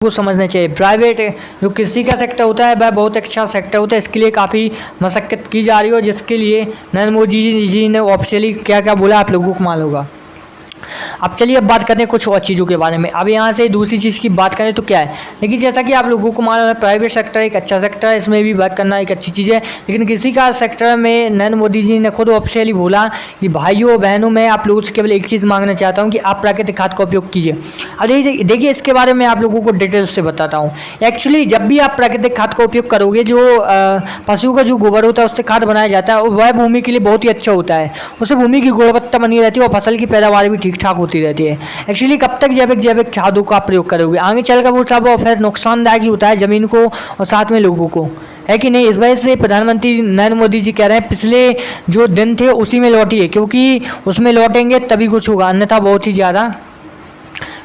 को समझना चाहिए। प्राइवेट जो कृषि का सेक्टर होता है वह बहुत अच्छा सेक्टर होता है, इसके लिए काफ़ी मशक्कत की जा रही हो, जिसके लिए नरेंद्र मोदी जी ने ऑफिशियली क्या क्या बोला आप लोगों को मालूम होगा। अब चलिए अब बात करते हैं कुछ और चीज़ों के बारे में। अब यहाँ से दूसरी चीज़ की बात करें तो क्या है, लेकिन जैसा कि आप लोगों को मालूम है प्राइवेट सेक्टर एक अच्छा सेक्टर है, इसमें भी वर्क करना एक अच्छी चीज़ है। लेकिन किसी का सेक्टर में नरेंद्र मोदी जी ने खुद ऑफिशियली बोला कि भाइयों बहनों मैं आप लोगों से केवल एक चीज़ मांगना चाहता हूँ कि आप प्राकृतिक खाद का उपयोग कीजिए। अब देखिए इसके बारे में आप लोगों को डिटेल्स से बताता हूँ। एक्चुअली जब भी आप प्राकृतिक खाद का उपयोग करोगे, जो पशुओं का जो गोबर होता है उससे खाद बनाया जाता है, वह भूमि के लिए बहुत ही अच्छा होता है। उससे भूमि की गुणवत्ता बनी रहती है और फसल की पैदावार भी ठीक ठाक होती रहती है। एक्चुअली कब तक जैविक खादों का प्रयोग करोगे, आगे चलकर वो सब फिर नुकसानदायक ही होता है ज़मीन को और साथ में लोगों को, है कि नहीं। इस वजह से प्रधानमंत्री नरेंद्र मोदी जी कह रहे हैं पिछले जो दिन थे उसी में लौटिए, क्योंकि उसमें लौटेंगे तभी कुछ होगा, अन्यथा बहुत ही ज़्यादा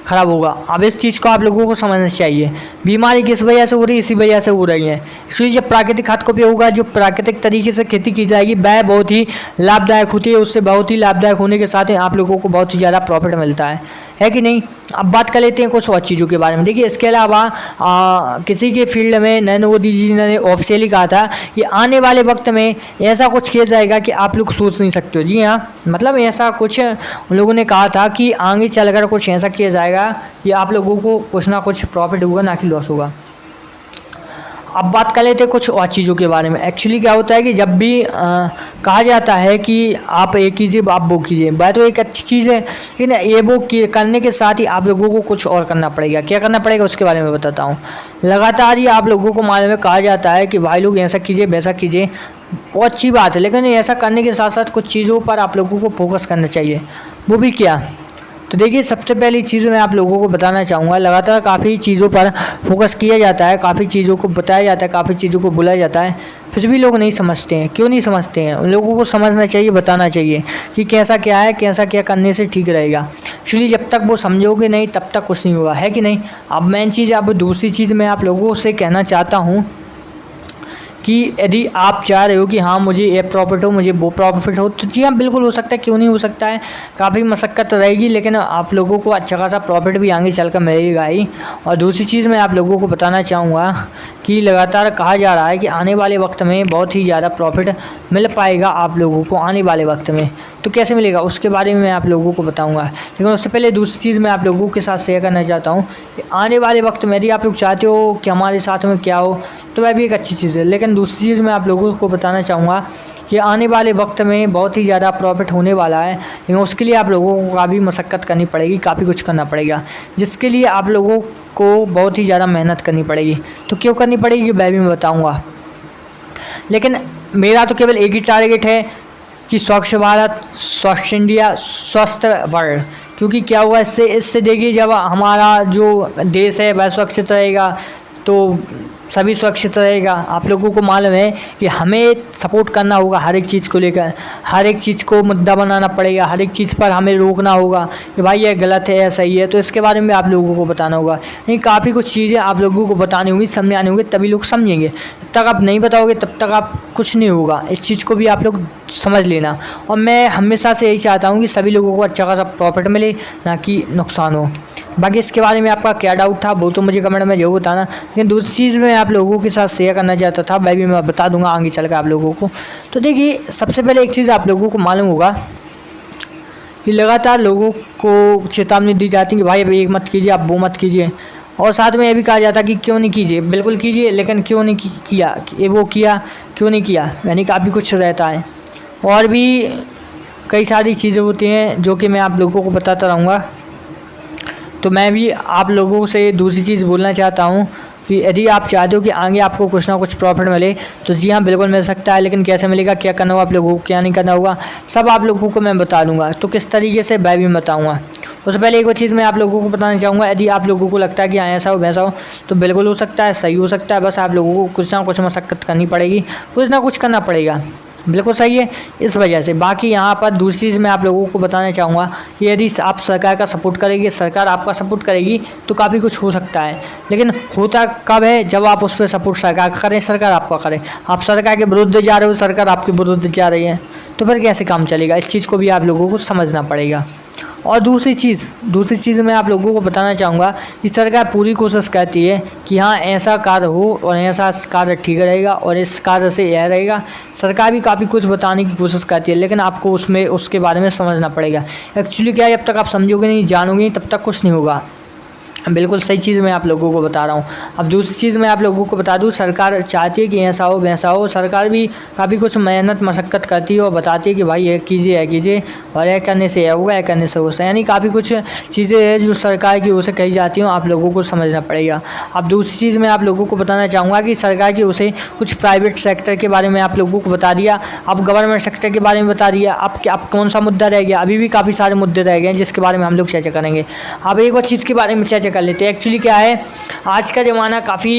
खराब होगा। अब इस चीज़ को आप लोगों को समझना चाहिए। बीमारी किस वजह से हो रही है, इसी वजह से हो रही है। इसलिए जब प्राकृतिक खाद का उपयोग होगा, जो प्राकृतिक तरीके से खेती की जाएगी वह बहुत ही लाभदायक होती है। उससे बहुत ही लाभदायक होने के साथ ही आप लोगों को बहुत ही ज़्यादा प्रॉफिट मिलता है कि नहीं। अब बात कर लेते हैं कुछ और चीज़ों के बारे में। देखिए इसके अलावा किसी के फील्ड में नरेंद्र मोदी जी ने ऑफिशियली कहा था कि आने वाले वक्त में ऐसा कुछ किया जाएगा कि आप लोग सोच नहीं सकते हो। जी हाँ, मतलब ऐसा कुछ उन लोगों ने कहा था कि आगे चलकर कुछ ऐसा किया जाएगा कि आप लोगों को कुछ ना कुछ प्रॉफिट होगा, ना कि लॉस होगा। अब बात कर लेते हैं कुछ और चीज़ों के बारे में। एक्चुअली क्या होता है कि जब भी कहा जाता है कि आप ये कीजिए आप वो कीजिए, वह तो एक अच्छी चीज़ है, लेकिन ये वो करने के साथ ही आप लोगों को कुछ और करना पड़ेगा। क्या करना पड़ेगा उसके बारे में बताता हूँ। लगातार ही आप लोगों को मालूम है कहा जाता है कि भाई लोग ऐसा कीजिए वैसा कीजिए, बहुत अच्छी बात है, लेकिन ऐसा करने के साथ साथ कुछ चीज़ों पर आप लोगों को फोकस करना चाहिए। वो भी क्या, तो देखिए सबसे पहली चीज़ मैं आप लोगों को बताना चाहूँगा, लगातार काफ़ी चीज़ों पर फोकस किया जाता है, काफ़ी चीज़ों को बताया जाता है, काफ़ी चीज़ों को बोला जाता है, फिर भी लोग नहीं समझते हैं। क्यों नहीं समझते हैं? उन लोगों को समझना चाहिए, बताना चाहिए कि कैसा क्या है, कैसा क्या करने से ठीक रहेगा। एक्चुअली जब तक वो समझोगे नहीं तब तक कुछ नहीं होगा, है कि नहीं। अब मेन चीज़, अब दूसरी चीज़ मैं आप लोगों से कहना चाहता हूँ कि यदि आप चाह रहे हो कि हाँ मुझे ये प्रॉफिट हो, मुझे वो प्रॉफिट हो, तो जी हाँ बिल्कुल हो सकता है, क्यों नहीं हो सकता है। काफ़ी मशक्क़त रहेगी लेकिन आप लोगों को अच्छा खासा प्रॉफिट भी आगे चलकर मिलेगा ही। और दूसरी चीज़ मैं आप लोगों को बताना चाहूँगा कि लगातार कहा जा रहा है कि आने वाले वक्त में बहुत ही ज़्यादा प्रॉफिट मिल पाएगा आप लोगों को आने वाले वक्त में। तो कैसे मिलेगा उसके बारे में मैं आप लोगों को बताऊंगा, लेकिन उससे पहले दूसरी चीज़ मैं आप लोगों के साथ शेयर करना चाहता हूँ कि आने वाले वक्त में यदि आप लोग चाहते हो कि हमारे साथ में क्या हो, तो वह भी एक अच्छी चीज़ है। लेकिन दूसरी चीज़ मैं आप लोगों को बताना चाहूँगा कि आने वाले वक्त में बहुत ही ज़्यादा प्रॉफिट होने वाला है, लेकिन उसके लिए आप लोगों को काफ़ी मशक्क़त करनी पड़ेगी, काफ़ी कुछ करना पड़ेगा, जिसके लिए आप लोगों को बहुत ही ज़्यादा मेहनत करनी पड़ेगी। तो क्यों करनी पड़ेगी वह भी मैं बताऊँगा, लेकिन मेरा तो केवल एक ही टारगेट है कि स्वच्छ भारत, स्वच्छ इंडिया, स्वस्थ वर्ल्ड। क्योंकि क्या हुआ इससे देखिए जब हमारा जो देश है वह सुरक्षित रहेगा तो सभी सुरक्षित रहेगा। आप लोगों को मालूम है कि हमें सपोर्ट करना होगा हर एक चीज़ को लेकर, हर एक चीज़ को मुद्दा बनाना पड़ेगा, हर एक चीज़ पर हमें रोकना होगा कि भाई ये गलत है या सही है, तो इसके बारे में आप लोगों को बताना होगा। नहीं, काफ़ी कुछ चीज़ें आप लोगों को बतानी होंगी, समझानी होंगी, तभी लोग समझेंगे। जब तक आप नहीं बताओगे तब तक आप कुछ नहीं होगा। इस चीज़ को भी आप लोग समझ लेना। और मैं हमेशा से यही चाहता हूँ कि सभी लोगों को अच्छा खासा प्रॉफिट मिले, ना कि नुकसान हो। बाकी इसके बारे में आपका क्या डाउट था वो तो मुझे कमेंट में जरूर बताना। लेकिन दूसरी चीज़ मैं आप लोगों के साथ शेयर करना चाहता था, वह भी मैं बता दूंगा आगे चलकर आप लोगों को। तो देखिए सबसे पहले एक चीज़ आप लोगों को मालूम होगा कि लगातार लोगों को चेतावनी दी जाती है कि भाई अब ये मत कीजिए, आप वो मत कीजिए, और साथ में ये भी कहा जाता है कि क्यों नहीं कीजिए, बिल्कुल कीजिए, लेकिन क्यों नहीं किया, ये वो किया क्यों नहीं किया, यानी काफ़ी कुछ रहता है। और भी कई सारी चीज़ें होती हैं जो कि मैं आप लोगों को बताता रहूँगा। तो मैं भी आप लोगों से दूसरी चीज़ बोलना चाहता हूँ कि यदि आप चाहते हो कि आगे आपको कुछ ना कुछ प्रॉफिट मिले, तो जी हाँ बिल्कुल मिल सकता है, लेकिन कैसे मिलेगा, क्या करना होगा आप लोगों को, क्या नहीं करना होगा, सब आप लोगों को मैं बता दूंगा। तो किस तरीके से मैं भी बताऊँगा। उससे पहले एक और चीज़ मैं आप लोगों को बताना चाहूँगा, यदि आप लोगों को लगता है कि हाँ ऐसा हो वैसा हो, तो बिल्कुल हो सकता है, सही हो सकता है, बस आप लोगों को कुछ ना कुछ मशक्क़त करनी पड़ेगी, कुछ ना कुछ करना पड़ेगा, बिल्कुल सही है। इस वजह से बाकी यहाँ पर दूसरी चीज़ मैं आप लोगों को बताना चाहूँगा कि यदि आप सरकार का सपोर्ट करेंगे, सरकार आपका सपोर्ट करेगी, तो काफ़ी कुछ हो सकता है। लेकिन होता कब है, जब आप उस पर सपोर्ट सरकार करें, सरकार आपका करे। आप सरकार के विरुद्ध जा रहे हो, सरकार आपके विरुद्ध जा रही है, तो फिर कैसे काम चलेगा। इस चीज़ को भी आप लोगों को समझना पड़ेगा। और दूसरी चीज़ मैं आप लोगों को बताना चाहूँगा कि सरकार पूरी कोशिश करती है कि हाँ ऐसा कार्य हो और ऐसा कार्य ठीक रहेगा और इस कार्य से यह रहेगा। सरकार भी काफ़ी कुछ बताने की कोशिश करती है, लेकिन आपको उसके बारे में समझना पड़ेगा। एक्चुअली क्या है, जब तक आप समझोगे नहीं, जानोगे तब तक कुछ नहीं होगा। बिल्कुल सही चीज़ मैं आप लोगों को बता रहा हूँ। अब दूसरी चीज़ मैं आप लोगों को बता दूँ, सरकार चाहती है कि ऐसा हो वैसा हो। सरकार भी काफ़ी कुछ मेहनत मशक्क़त करती है और बताती है कि भाई ये कीजिए और यह करने से यह होगा, यह करने से होगा, यानी काफ़ी कुछ चीज़ें हैं जो सरकार की ओर से कही जाती हैं, आप लोगों को समझना पड़ेगा। अब दूसरी चीज़ मैं आप लोगों को बताना चाहूँगा कि सरकार की ओर से कुछ प्राइवेट सेक्टर के बारे में आप लोगों को बता दिया, अब गवर्नमेंट सेक्टर के बारे में बता दिया। अब कौन सा मुद्दा रह गया? अभी भी काफ़ी सारे मुद्दे रह गए हैं जिसके बारे में हम लोग चर्चा करेंगे। अब एक और चीज़ के बारे में चर्चा कर लेते हैं। एक्चुअली क्या है, आज का ज़माना काफ़ी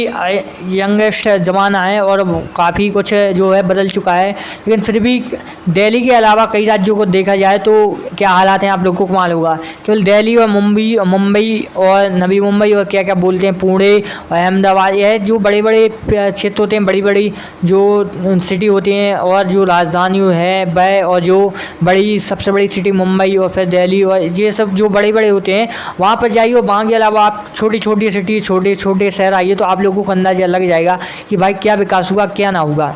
यंगेस्ट ज़माना है और काफ़ी कुछ जो है बदल चुका है, लेकिन फिर भी दिल्ली के अलावा कई राज्यों को देखा जाए तो क्या हालात हैं आप लोगों को मालूम होगा। केवल दिल्ली और मुंबई और नवी मुंबई और क्या क्या बोलते हैं पुणे और अहमदाबाद, यह जो बड़े बड़े क्षेत्र होते हैं, बड़ी बड़ी जो सिटी होती हैं और जो राजधानी है वह, और जो सबसे बड़ी सिटी मुंबई और फिर दिल्ली और ये सब जो बड़े बड़े होते हैं, वहाँ पर जाइए। वहाँ के अलावा आप छोटी छोटी सिटी, छोटे छोटे शहर आइए तो आप लोगों को अंदाजा लग जाएगा कि भाई क्या विकास हुआ क्या ना होगा।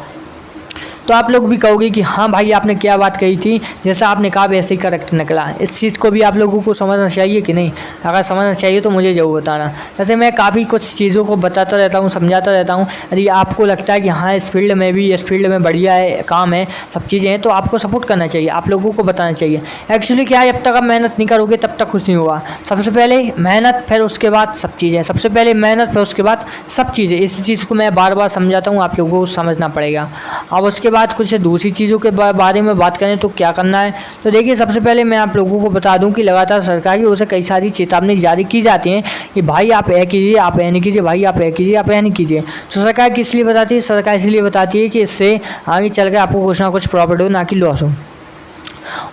तो आप लोग भी कहोगे कि हाँ भाई आपने क्या बात कही थी, जैसा आपने कहा वैसे ही करेक्ट निकला। इस चीज़ को भी आप लोगों को समझना चाहिए कि नहीं? अगर समझना चाहिए तो मुझे ज़रूर बताना। वैसे मैं काफ़ी कुछ चीज़ों को बताता रहता हूँ, समझाता रहता हूँ। यदि आपको लगता है कि हाँ इस फील्ड में बढ़िया है, काम है, सब चीज़ें हैं, तो आपको सपोर्ट करना चाहिए, आप लोगों को बताना चाहिए। एक्चुअली क्या है, जब तक आप मेहनत नहीं करोगे तब तक कुछ नहीं होगा। सबसे पहले मेहनत, फिर उसके बाद सब चीज़ें। सबसे पहले मेहनत, फिर उसके बाद सब चीज़ें। इस चीज़ को मैं बार बार समझाता हूँ, आप लोगों को समझना पड़ेगा। अब उसके बाद कुछ दूसरी चीज़ों के बारे में बात करें तो क्या करना है, तो देखिए सबसे पहले मैं आप लोगों को बता दूं कि लगातार सरकार की ओर से कई सारी चेतावनी जारी की जाती हैं कि भाई आप यह कीजिए, आप यह नहीं कीजिए, भाई आप यह कीजिए, आप यह नहीं कीजिए। तो सरकार किस लिए बताती है? सरकार इसलिए बताती है कि इससे आगे चल कर आपको कुछ ना कुछ प्रॉफिट हो, ना कि लॉस हो।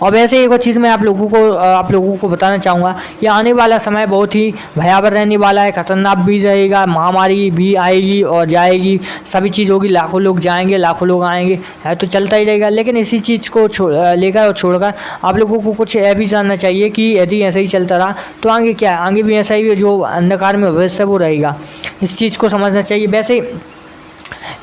और वैसे एक और चीज़ मैं आप लोगों को बताना चाहूँगा कि आने वाला समय बहुत ही भयावह रहने वाला है, खतरनाक भी रहेगा, महामारी भी आएगी और जाएगी, सभी चीज़ होगी, लाखों लोग जाएंगे, लाखों लोग आएंगे, है तो चलता ही रहेगा। लेकिन इसी चीज़ को लेकर और छोड़कर आप लोगों को कुछ यह भी जानना चाहिए कि यदि ऐसे ही चलता रहा तो आगे क्या है, आगे भी ऐसा ही जो अंधकार में भविष्य वो रहेगा। इस चीज़ को समझना चाहिए। वैसे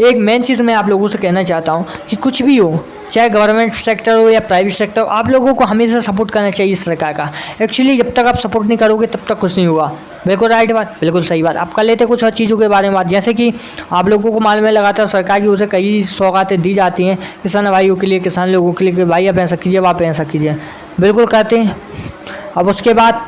एक मेन चीज़ मैं आप लोगों से कहना चाहता हूँ कि कुछ भी हो, चाहे गवर्नमेंट सेक्टर हो या प्राइवेट सेक्टर हो, आप लोगों को हमेशा सपोर्ट करना चाहिए सरकार का। एक्चुअली जब तक आप सपोर्ट नहीं करोगे तब तक कुछ नहीं होगा। बिल्कुल राइट बात, बिल्कुल सही बात। आप कर लेते कुछ और चीज़ों के बारे में बात, जैसे कि आप लोगों को मालूम है लगातार सरकार की ओर से कई सौगातें दी जाती हैं किसान भाइयों के लिए, किसान लोगों के लिए कि भाई आप ऐसा कीजिए, आप ऐसा कीजिए, बिल्कुल कहते हैं। अब उसके बाद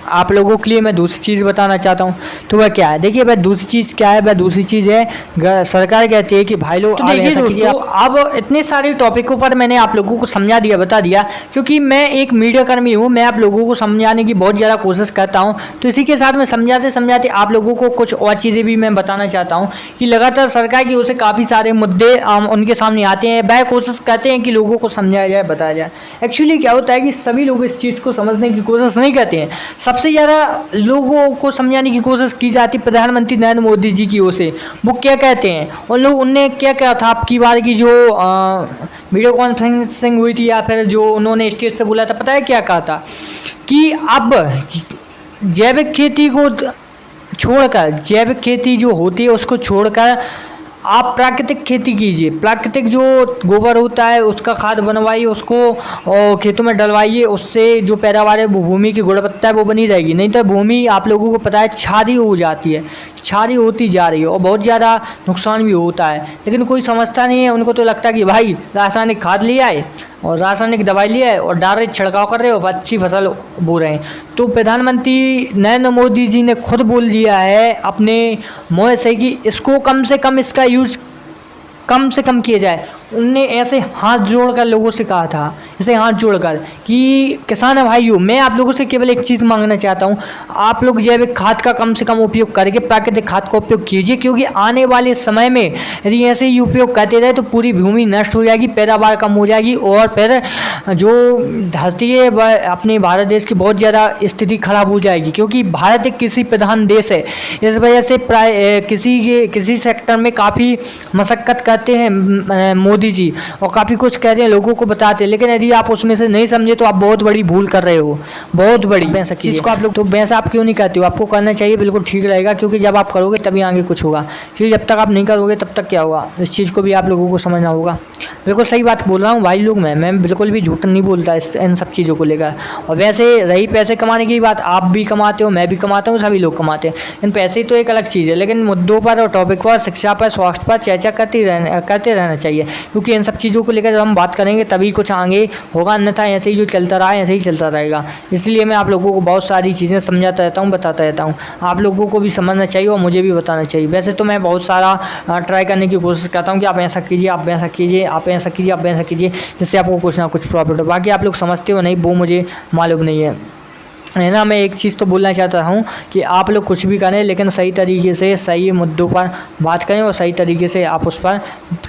आप लोगों के लिए मैं दूसरी चीज़ बताना चाहता हूँ, तो वह क्या है? देखिए वह दूसरी चीज़ क्या है? वह दूसरी चीज़ है सरकार कहती है कि भाई लोग तो देखिए दोस्तों, अब इतने सारे टॉपिकों पर मैंने आप लोगों को समझा दिया, बता दिया, क्योंकि मैं एक मीडिया कर्मी हूँ, मैं आप लोगों को समझाने की बहुत ज़्यादा कोशिश करता हूँ। तो इसी के साथ में समझाते आप लोगों को कुछ और चीज़ें भी मैं बताना चाहता हूँ कि लगातार सरकार की ओर से काफ़ी सारे मुद्दे उनके सामने आते हैं, वह कोशिश करते हैं कि लोगों को समझाया जाए, बताया जाए। एक्चुअली क्या होता है कि सभी लोग इस चीज़ को समझने की कोशिश नहीं करते हैं। सबसे ज़्यादा लोगों को समझाने की कोशिश की जाती प्रधानमंत्री नरेंद्र मोदी जी की ओर से। वो क्या कहते हैं, उनने क्या कहा था आपकी बार की जो वीडियो कॉन्फ्रेंसिंग हुई थी, या फिर जो उन्होंने स्टेज से बोला था, पता है क्या कहा था? कि अब जैविक खेती को छोड़कर, जैविक खेती जो होती है उसको छोड़कर आप प्राकृतिक खेती कीजिए। प्राकृतिक जो गोबर होता है उसका खाद बनवाइए, उसको खेतों में डलवाइए, उससे जो पैदावार है वो भूमि की गुणवत्ता है वो बनी रहेगी। नहीं तो भूमि आप लोगों को पता है क्षारीय हो जाती है, क्षारीय होती जा रही है और बहुत ज़्यादा नुकसान भी होता है। लेकिन कोई समझता नहीं है, उनको तो लगता है कि भाई रासायनिक खाद ले आए और रासायनिक दवाई लिया है और डायरेक्ट छिड़काव कर रहे हो, अच्छी फसल बो रहे हैं। तो प्रधानमंत्री नरेंद्र मोदी जी ने खुद बोल दिया है अपने मुँह से कि इसको कम से कम, इसका यूज़ कम से कम किया जाए। उनने ऐसे हाथ जोड़कर लोगों से कहा था, ऐसे हाथ जोड़कर कि किसान भाइयों, मैं आप लोगों से केवल एक चीज़ मांगना चाहता हूँ, आप लोग जैविक खाद का कम से कम उपयोग करके प्राकृतिक खाद का उपयोग कीजिए, क्योंकि आने वाले समय में यदि ऐसे ही उपयोग करते रहे तो पूरी भूमि नष्ट हो जाएगी, पैदावार कम हो जाएगी और फिर जो धरती है वह अपने भारत देश की बहुत ज़्यादा स्थिति खराब हो जाएगी। क्योंकि भारत एक कृषि प्रधान देश है, इस वजह से प्राय किसी सेक्टर में काफ़ी मशक्क़त करते हैं मोदी मोदी जी, और काफ़ी कुछ कहते हैं, लोगों को बताते हैं, लेकिन यदि आप उसमें से नहीं समझे तो आप बहुत बड़ी भूल कर रहे हो, बहुत बड़ी। वैसा चीज़ को आप लोग तो वैसा आप क्यों नहीं कहते हो? आपको करना चाहिए, बिल्कुल ठीक रहेगा, क्योंकि जब आप करोगे तभी आगे कुछ होगा, क्योंकि जब तक आप नहीं करोगे तब तक क्या होगा, इस चीज़ को भी आप लोगों को समझना होगा। बिल्कुल सही बात बोल रहा हूँ भाई लोग, मैं बिल्कुल भी झूठ नहीं बोलता इन सब चीज़ों को लेकर। और वैसे रही पैसे कमाने की बात, आप भी कमाते हो, मैं भी कमाता हूँ, सभी लोग कमाते हैं, इन पैसे तो एक अलग चीज़ है, लेकिन मुद्दों पर और टॉपिक पर, शिक्षा पर, स्वास्थ्य पर चर्चा करते रहना चाहिए, क्योंकि इन सब चीज़ों को लेकर जब हम बात करेंगे तभी कुछ आगे होगा, अन्यथा ऐसे ही जो चलता रहा है ऐसे ही चलता रहेगा। इसलिए मैं आप लोगों को बहुत सारी चीज़ें समझाता रहता हूँ, बताता रहता हूँ, आप लोगों को भी समझना चाहिए और मुझे भी बताना चाहिए। वैसे तो मैं बहुत सारा ट्राई करने की कोशिश करता हूँ कि आप ऐसा कीजिए, आप वैसा कीजिए, आप ऐसा कीजिए, आप वैसा कीजिए, जिससे आपको कुछ ना कुछ प्रॉफिट हो। बाकी आप लोग समझते हो नहीं वो मुझे मालूम नहीं है ना। मैं एक चीज़ तो बोलना चाहता हूँ कि आप लोग कुछ भी करें, लेकिन सही तरीके से सही मुद्दों पर बात करें और सही तरीके से आप उस पर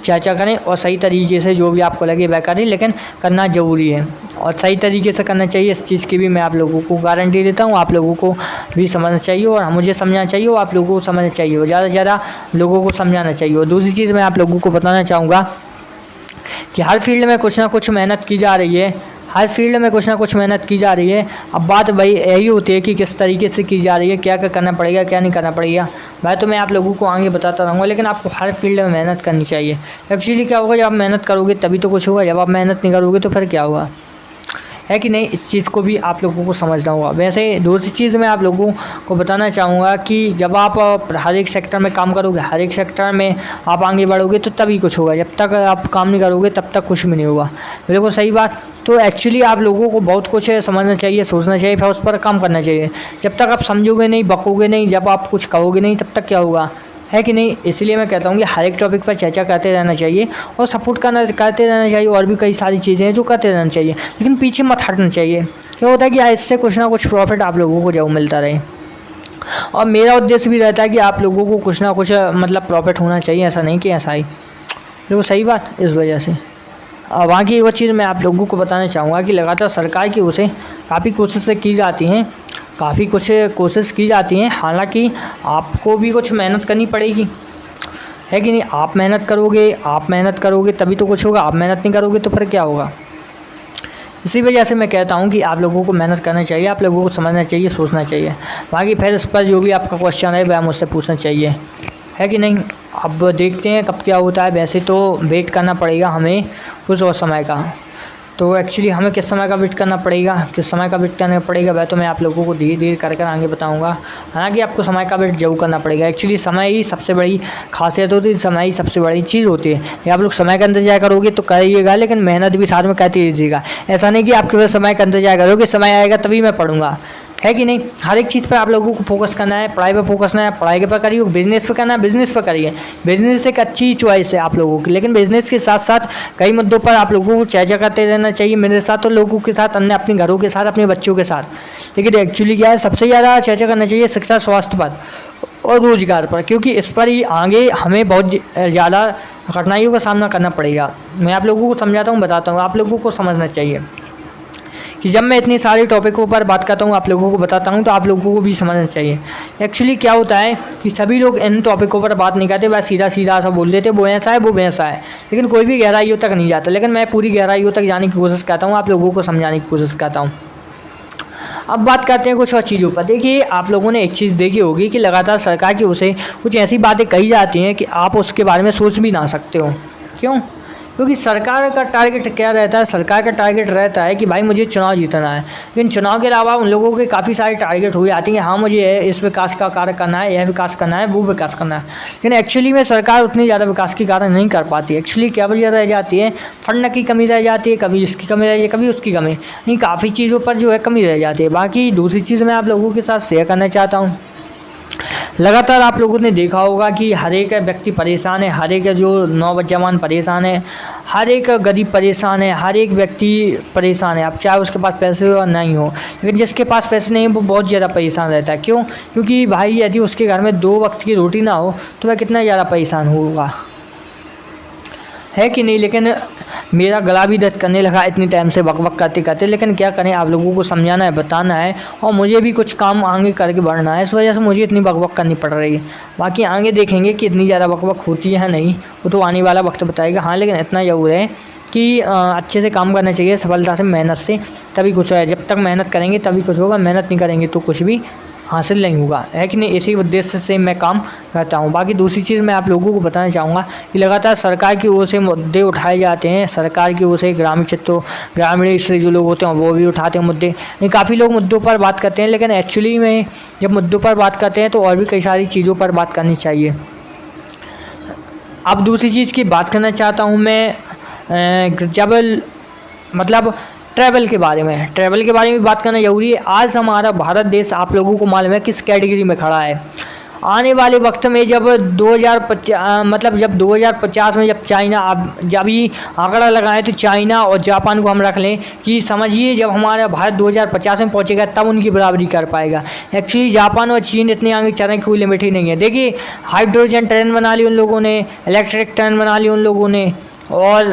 चर्चा करें और सही तरीके से जो भी आपको लगे वह करें, लेकिन करना ज़रूरी है और सही तरीके से करना चाहिए। इस चीज़ की भी मैं आप लोगों को गारंटी देता हूँ। आप लोगों को भी समझना चाहिए और मुझे समझना चाहिए और आप लोगों को समझना चाहिए और ज़्यादा से ज़्यादा लोगों को समझाना चाहिए। और दूसरी चीज़ मैं आप लोगों को बताना चाहूँगा कि हर फील्ड में कुछ ना कुछ मेहनत की जा रही है, हर फील्ड में कुछ ना कुछ मेहनत की जा रही है। अब बात वही यही होती है कि किस तरीके से की जा रही है, क्या क्या करना पड़ेगा, क्या नहीं करना पड़ेगा। भाई तो मैं आप लोगों को आगे बताता रहूँगा, लेकिन आपको हर फील्ड में मेहनत करनी चाहिए। एक्चुअली क्या होगा, जब आप मेहनत करोगे तभी तो कुछ होगा, जब आप मेहनत नहीं करोगे तो फिर क्या होगा, है कि नहीं। इस चीज़ को भी आप लोगों को समझना होगा। वैसे दूसरी चीज़ मैं आप लोगों को बताना चाहूँगा कि जब आप हर एक सेक्टर में काम करोगे, हर एक सेक्टर में आप आगे बढ़ोगे तो तभी कुछ होगा, जब तक आप काम नहीं करोगे तब तक कुछ भी नहीं होगा। बिल्कुल सही बात। तो एक्चुअली आप लोगों को बहुत कुछ समझना चाहिए, सोचना चाहिए, फिर उस पर काम करना चाहिए। जब तक आप समझोगे नहीं, बकोगे नहीं, जब आप कुछ कहोगे नहीं, तब तक क्या होगा, है कि नहीं। इसलिए मैं कहता हूँ कि हर एक टॉपिक पर चर्चा करते रहना चाहिए और सपोर्ट करते रहना चाहिए। और भी कई सारी चीज़ें हैं जो करते रहना चाहिए, लेकिन पीछे मत हटना चाहिए। क्या होता है कि इससे कुछ ना कुछ प्रॉफिट आप लोगों को जरूर मिलता रहे। और मेरा उद्देश्य भी रहता है कि आप लोगों को कुछ ना कुछ मतलब प्रॉफिट होना चाहिए, ऐसा नहीं कि ऐसा ही। देखो सही बात। इस वजह से वहाँ की वो चीज़ मैं आप लोगों को बताना चाहूँगा कि लगातार सरकार की ओर से काफ़ी कोशिशें की जाती हैं, काफ़ी कुछ कोशिश की जाती हैं। हालांकि आपको भी कुछ मेहनत करनी पड़ेगी, है कि नहीं। आप मेहनत करोगे तभी तो कुछ होगा, आप मेहनत नहीं करोगे तो फिर क्या होगा। इसी वजह से मैं कहता हूँ कि आप लोगों को मेहनत करना चाहिए, आप लोगों को समझना चाहिए, सोचना चाहिए। बाकी फिर इस पर जो भी आपका क्वेश्चन है वह मुझसे पूछना चाहिए, है कि नहीं। अब देखते हैं कब क्या होता है। वैसे तो वेट करना पड़ेगा हमें कुछ और समय का। तो एक्चुअली हमें किस समय का वेट करना पड़ेगा, किस समय का वेट करना पड़ेगा, वह तो मैं आप लोगों को धीरे धीरे कर आगे बताऊंगा। हालांकि आपको समय का वेट जरूर करना पड़ेगा। एक्चुअली समय ही सबसे बड़ी खासियत होती है, समय ही सबसे बड़ी चीज़ होती है। ये आप लोग समय का इंतजार करोगे तो करिएगा, लेकिन मेहनत भी साथ में करते रहिएगा। ऐसा नहीं कि आप केवल समय का इंतजार करोगे, समय आएगा तभी मैं पढ़ूंगा, है कि नहीं। हर एक चीज़ पर आप लोगों को फोकस करना है, पढ़ाई पर फोकस करना है, पढ़ाई के पर करिए, बिजनेस पर करना है, बिजनेस पर करिए। बिजनेस एक अच्छी चॉइस है आप लोगों की, लेकिन बिजनेस के साथ साथ कई मुद्दों पर आप लोगों को चर्चा करते रहना चाहिए, मेरे साथ और लोगों के साथ, अन्य अपने घरों के साथ, अपने बच्चों के साथ। लेकिन एक्चुअली क्या है, सबसे ज़्यादा चर्चा करना चाहिए शिक्षा, स्वास्थ्य पर और रोजगार पर, क्योंकि इस पर ही आगे हमें बहुत ज़्यादा कठिनाइयों का सामना करना पड़ेगा। मैं आप लोगों को समझाता हूँ, बताता हूँ, आप लोगों को समझना चाहिए कि जब मैं इतनी सारी टॉपिकों पर बात करता हूँ, आप लोगों को बताता हूँ, तो आप लोगों को भी समझना चाहिए। एक्चुअली क्या होता है कि सभी लोग इन टॉपिकों पर बात नहीं करते, बस सीधा सीधा सा बोल देते, वो ऐसा है वो वैसा है, लेकिन कोई भी गहराइयों तक नहीं जाता। लेकिन मैं पूरी गहराइयों तक जाने की कोशिश करता हूँ, आप लोगों को समझाने की कोशिश करता हूँ। अब बात करते हैं कुछ और चीज़ों पर। देखिए, आप लोगों ने एक चीज़ देखी होगी कि लगातार सरकार की ओर से कुछ ऐसी बातें कही जाती हैं कि आप उसके बारे में सोच भी ना सकते हो। क्यों? क्योंकि सरकार का टारगेट क्या रहता है, सरकार का टारगेट रहता है कि भाई मुझे चुनाव जीतना है। लेकिन चुनाव के अलावा उन लोगों के काफ़ी सारे टारगेट हो जाते हैं कि हाँ मुझे इस विकास का कार्य करना है, यह विकास करना है, वो विकास करना है। लेकिन एक्चुअली में सरकार उतनी ज़्यादा विकास की कार्य नहीं कर पाती। एक्चुअली क्या वजह रह जाती है, फंड की कमी रह जाती है, कभी इसकी कमी रह जाती है, कभी उसकी कमी, नहीं काफ़ी चीज़ों पर जो है कमी रह जाती है। बाकी दूसरी चीज़ मैं आप लोगों के साथ शेयर करना चाहता हूँ। लगातार आप लोगों ने देखा होगा कि हर एक व्यक्ति परेशान है, हर एक जो नौजवान परेशान है, हर एक गरीब परेशान है, हर एक व्यक्ति परेशान है। अब चाहे उसके पास पैसे हो या नहीं हो, लेकिन जिसके पास पैसे नहीं है वो बहुत ज़्यादा परेशान रहता है। क्यों? क्योंकि भाई यदि उसके घर में 2 वक्त की रोटी ना हो तो वह कितना ज़्यादा परेशान होगा। है कि नहीं। लेकिन मेरा गला भी दर्द करने लगा इतनी टाइम से बक करते करते, लेकिन क्या करें, आप लोगों को समझाना है, बताना है, और मुझे भी कुछ काम आगे करके बढ़ना है, इस वजह से मुझे इतनी बक करनी पड़ रही है। बाकी आगे देखेंगे कि इतनी ज़्यादा बक होती है नहीं, वो तो आने वाला वक्त बताएगा। हाँ, लेकिन इतना ज़रूर है कि अच्छे से काम करना चाहिए, सफलता से, मेहनत से, तभी कुछ है। जब तक मेहनत करेंगे तभी कुछ होगा, मेहनत नहीं करेंगे तो कुछ भी हासिल नहीं होगा, है कि नहीं। इसी उद्देश्य से मैं काम करता हूँ। बाकी दूसरी चीज़ मैं आप लोगों को बताना चाहूँगा कि लगातार सरकार की ओर से मुद्दे उठाए जाते हैं, सरकार की ओर से ग्रामीण क्षेत्रों, ग्रामीण से जो लोग होते हैं वो भी उठाते हैं मुद्दे। नहीं, काफ़ी लोग मुद्दों पर बात करते हैं, लेकिन एक्चुअली में जब मुद्दों पर बात करते हैं तो और भी कई सारी चीज़ों पर बात करनी चाहिए। अब दूसरी चीज़ की बात करना चाहता हूँ मैं, जब मतलब ट्रैवल के बारे में बात करना ज़रूरी है। आज हमारा भारत देश आप लोगों को मालूम है किस कैटेगरी में खड़ा है। आने वाले वक्त में जब 2050 में जब चाइना, अब जब ये आंकड़ा लगाएं तो चाइना और जापान को हम रख लें कि समझिए जब हमारा भारत 2050 में पहुंचेगा तब उनकी बराबरी कर पाएगा। एक्चुअली जापान और चीन इतने आगे चलने की कोई लिमिट ही नहीं है। देखिए, हाइड्रोजन ट्रेन बना ली उन लोगों ने, इलेक्ट्रिक ट्रेन बना ली उन लोगों ने, और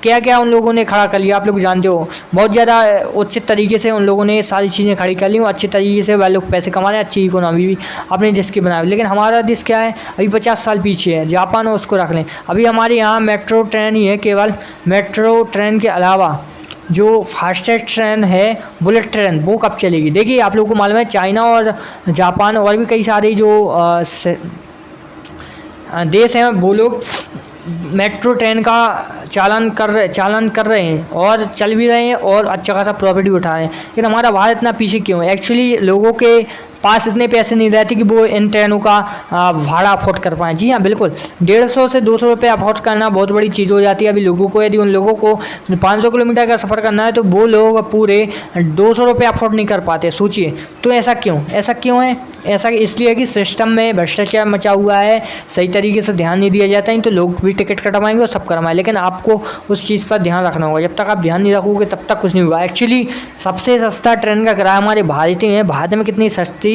क्या क्या उन लोगों ने खड़ा कर लिया, आप लोग जानते हो। बहुत ज़्यादा उचित तरीके से उन लोगों ने सारी चीज़ें खड़ी कर ली, और अच्छे तरीके से वह लोग पैसे कमा रहे हैं, अच्छी इकोनॉमी भी अपने देश की बना। लेकिन हमारा देश क्या है, अभी 50 साल पीछे है। जापान, उसको रख लें, अभी हमारे यहाँ मेट्रो ट्रेन ही है, केवल मेट्रो ट्रेन के अलावा जो फास्टेस्ट ट्रेन है बुलेट ट्रेन, वो कब चलेगी। देखिए, आप लोगों को मालूम है चाइना और जापान और भी कई सारे जो देश हैं वो लोग मेट्रो ट्रेन का चालन कर रहे हैं और चल भी रहे हैं और अच्छा खासा प्रॉफिट भी उठा रहे हैं। लेकिन हमारा भारत इतना पीछे क्यों है? एक्चुअली लोगों के पास इतने पैसे नहीं रहते कि वो इन ट्रेनों का भाड़ा अफोर्ड कर पाएँ। जी हाँ, बिल्कुल, 150 से 200 रुपये अफोर्ड करना बहुत बड़ी चीज़ हो जाती है अभी लोगों को। यदि उन लोगों को 500 किलोमीटर का सफ़र करना है तो वो लोग पूरे 200 रुपये अफोर्ड नहीं कर पाते। सोचिए, तो ऐसा क्यों है? ऐसा इसलिए कि सिस्टम में भ्रष्टाचार मचा हुआ है, सही तरीके से ध्यान नहीं दिया जाता है। तो लोग भी टिकट कटवाएंगे और सब करवाएं, लेकिन आपको उस चीज़ पर ध्यान रखना होगा। जब तक आप ध्यान नहीं रखोगे तब तक कुछ नहीं होगा। एक्चुअली सबसे सस्ता ट्रेन का किराया हमारे भारत ही है। भारत में कितनी सस्ती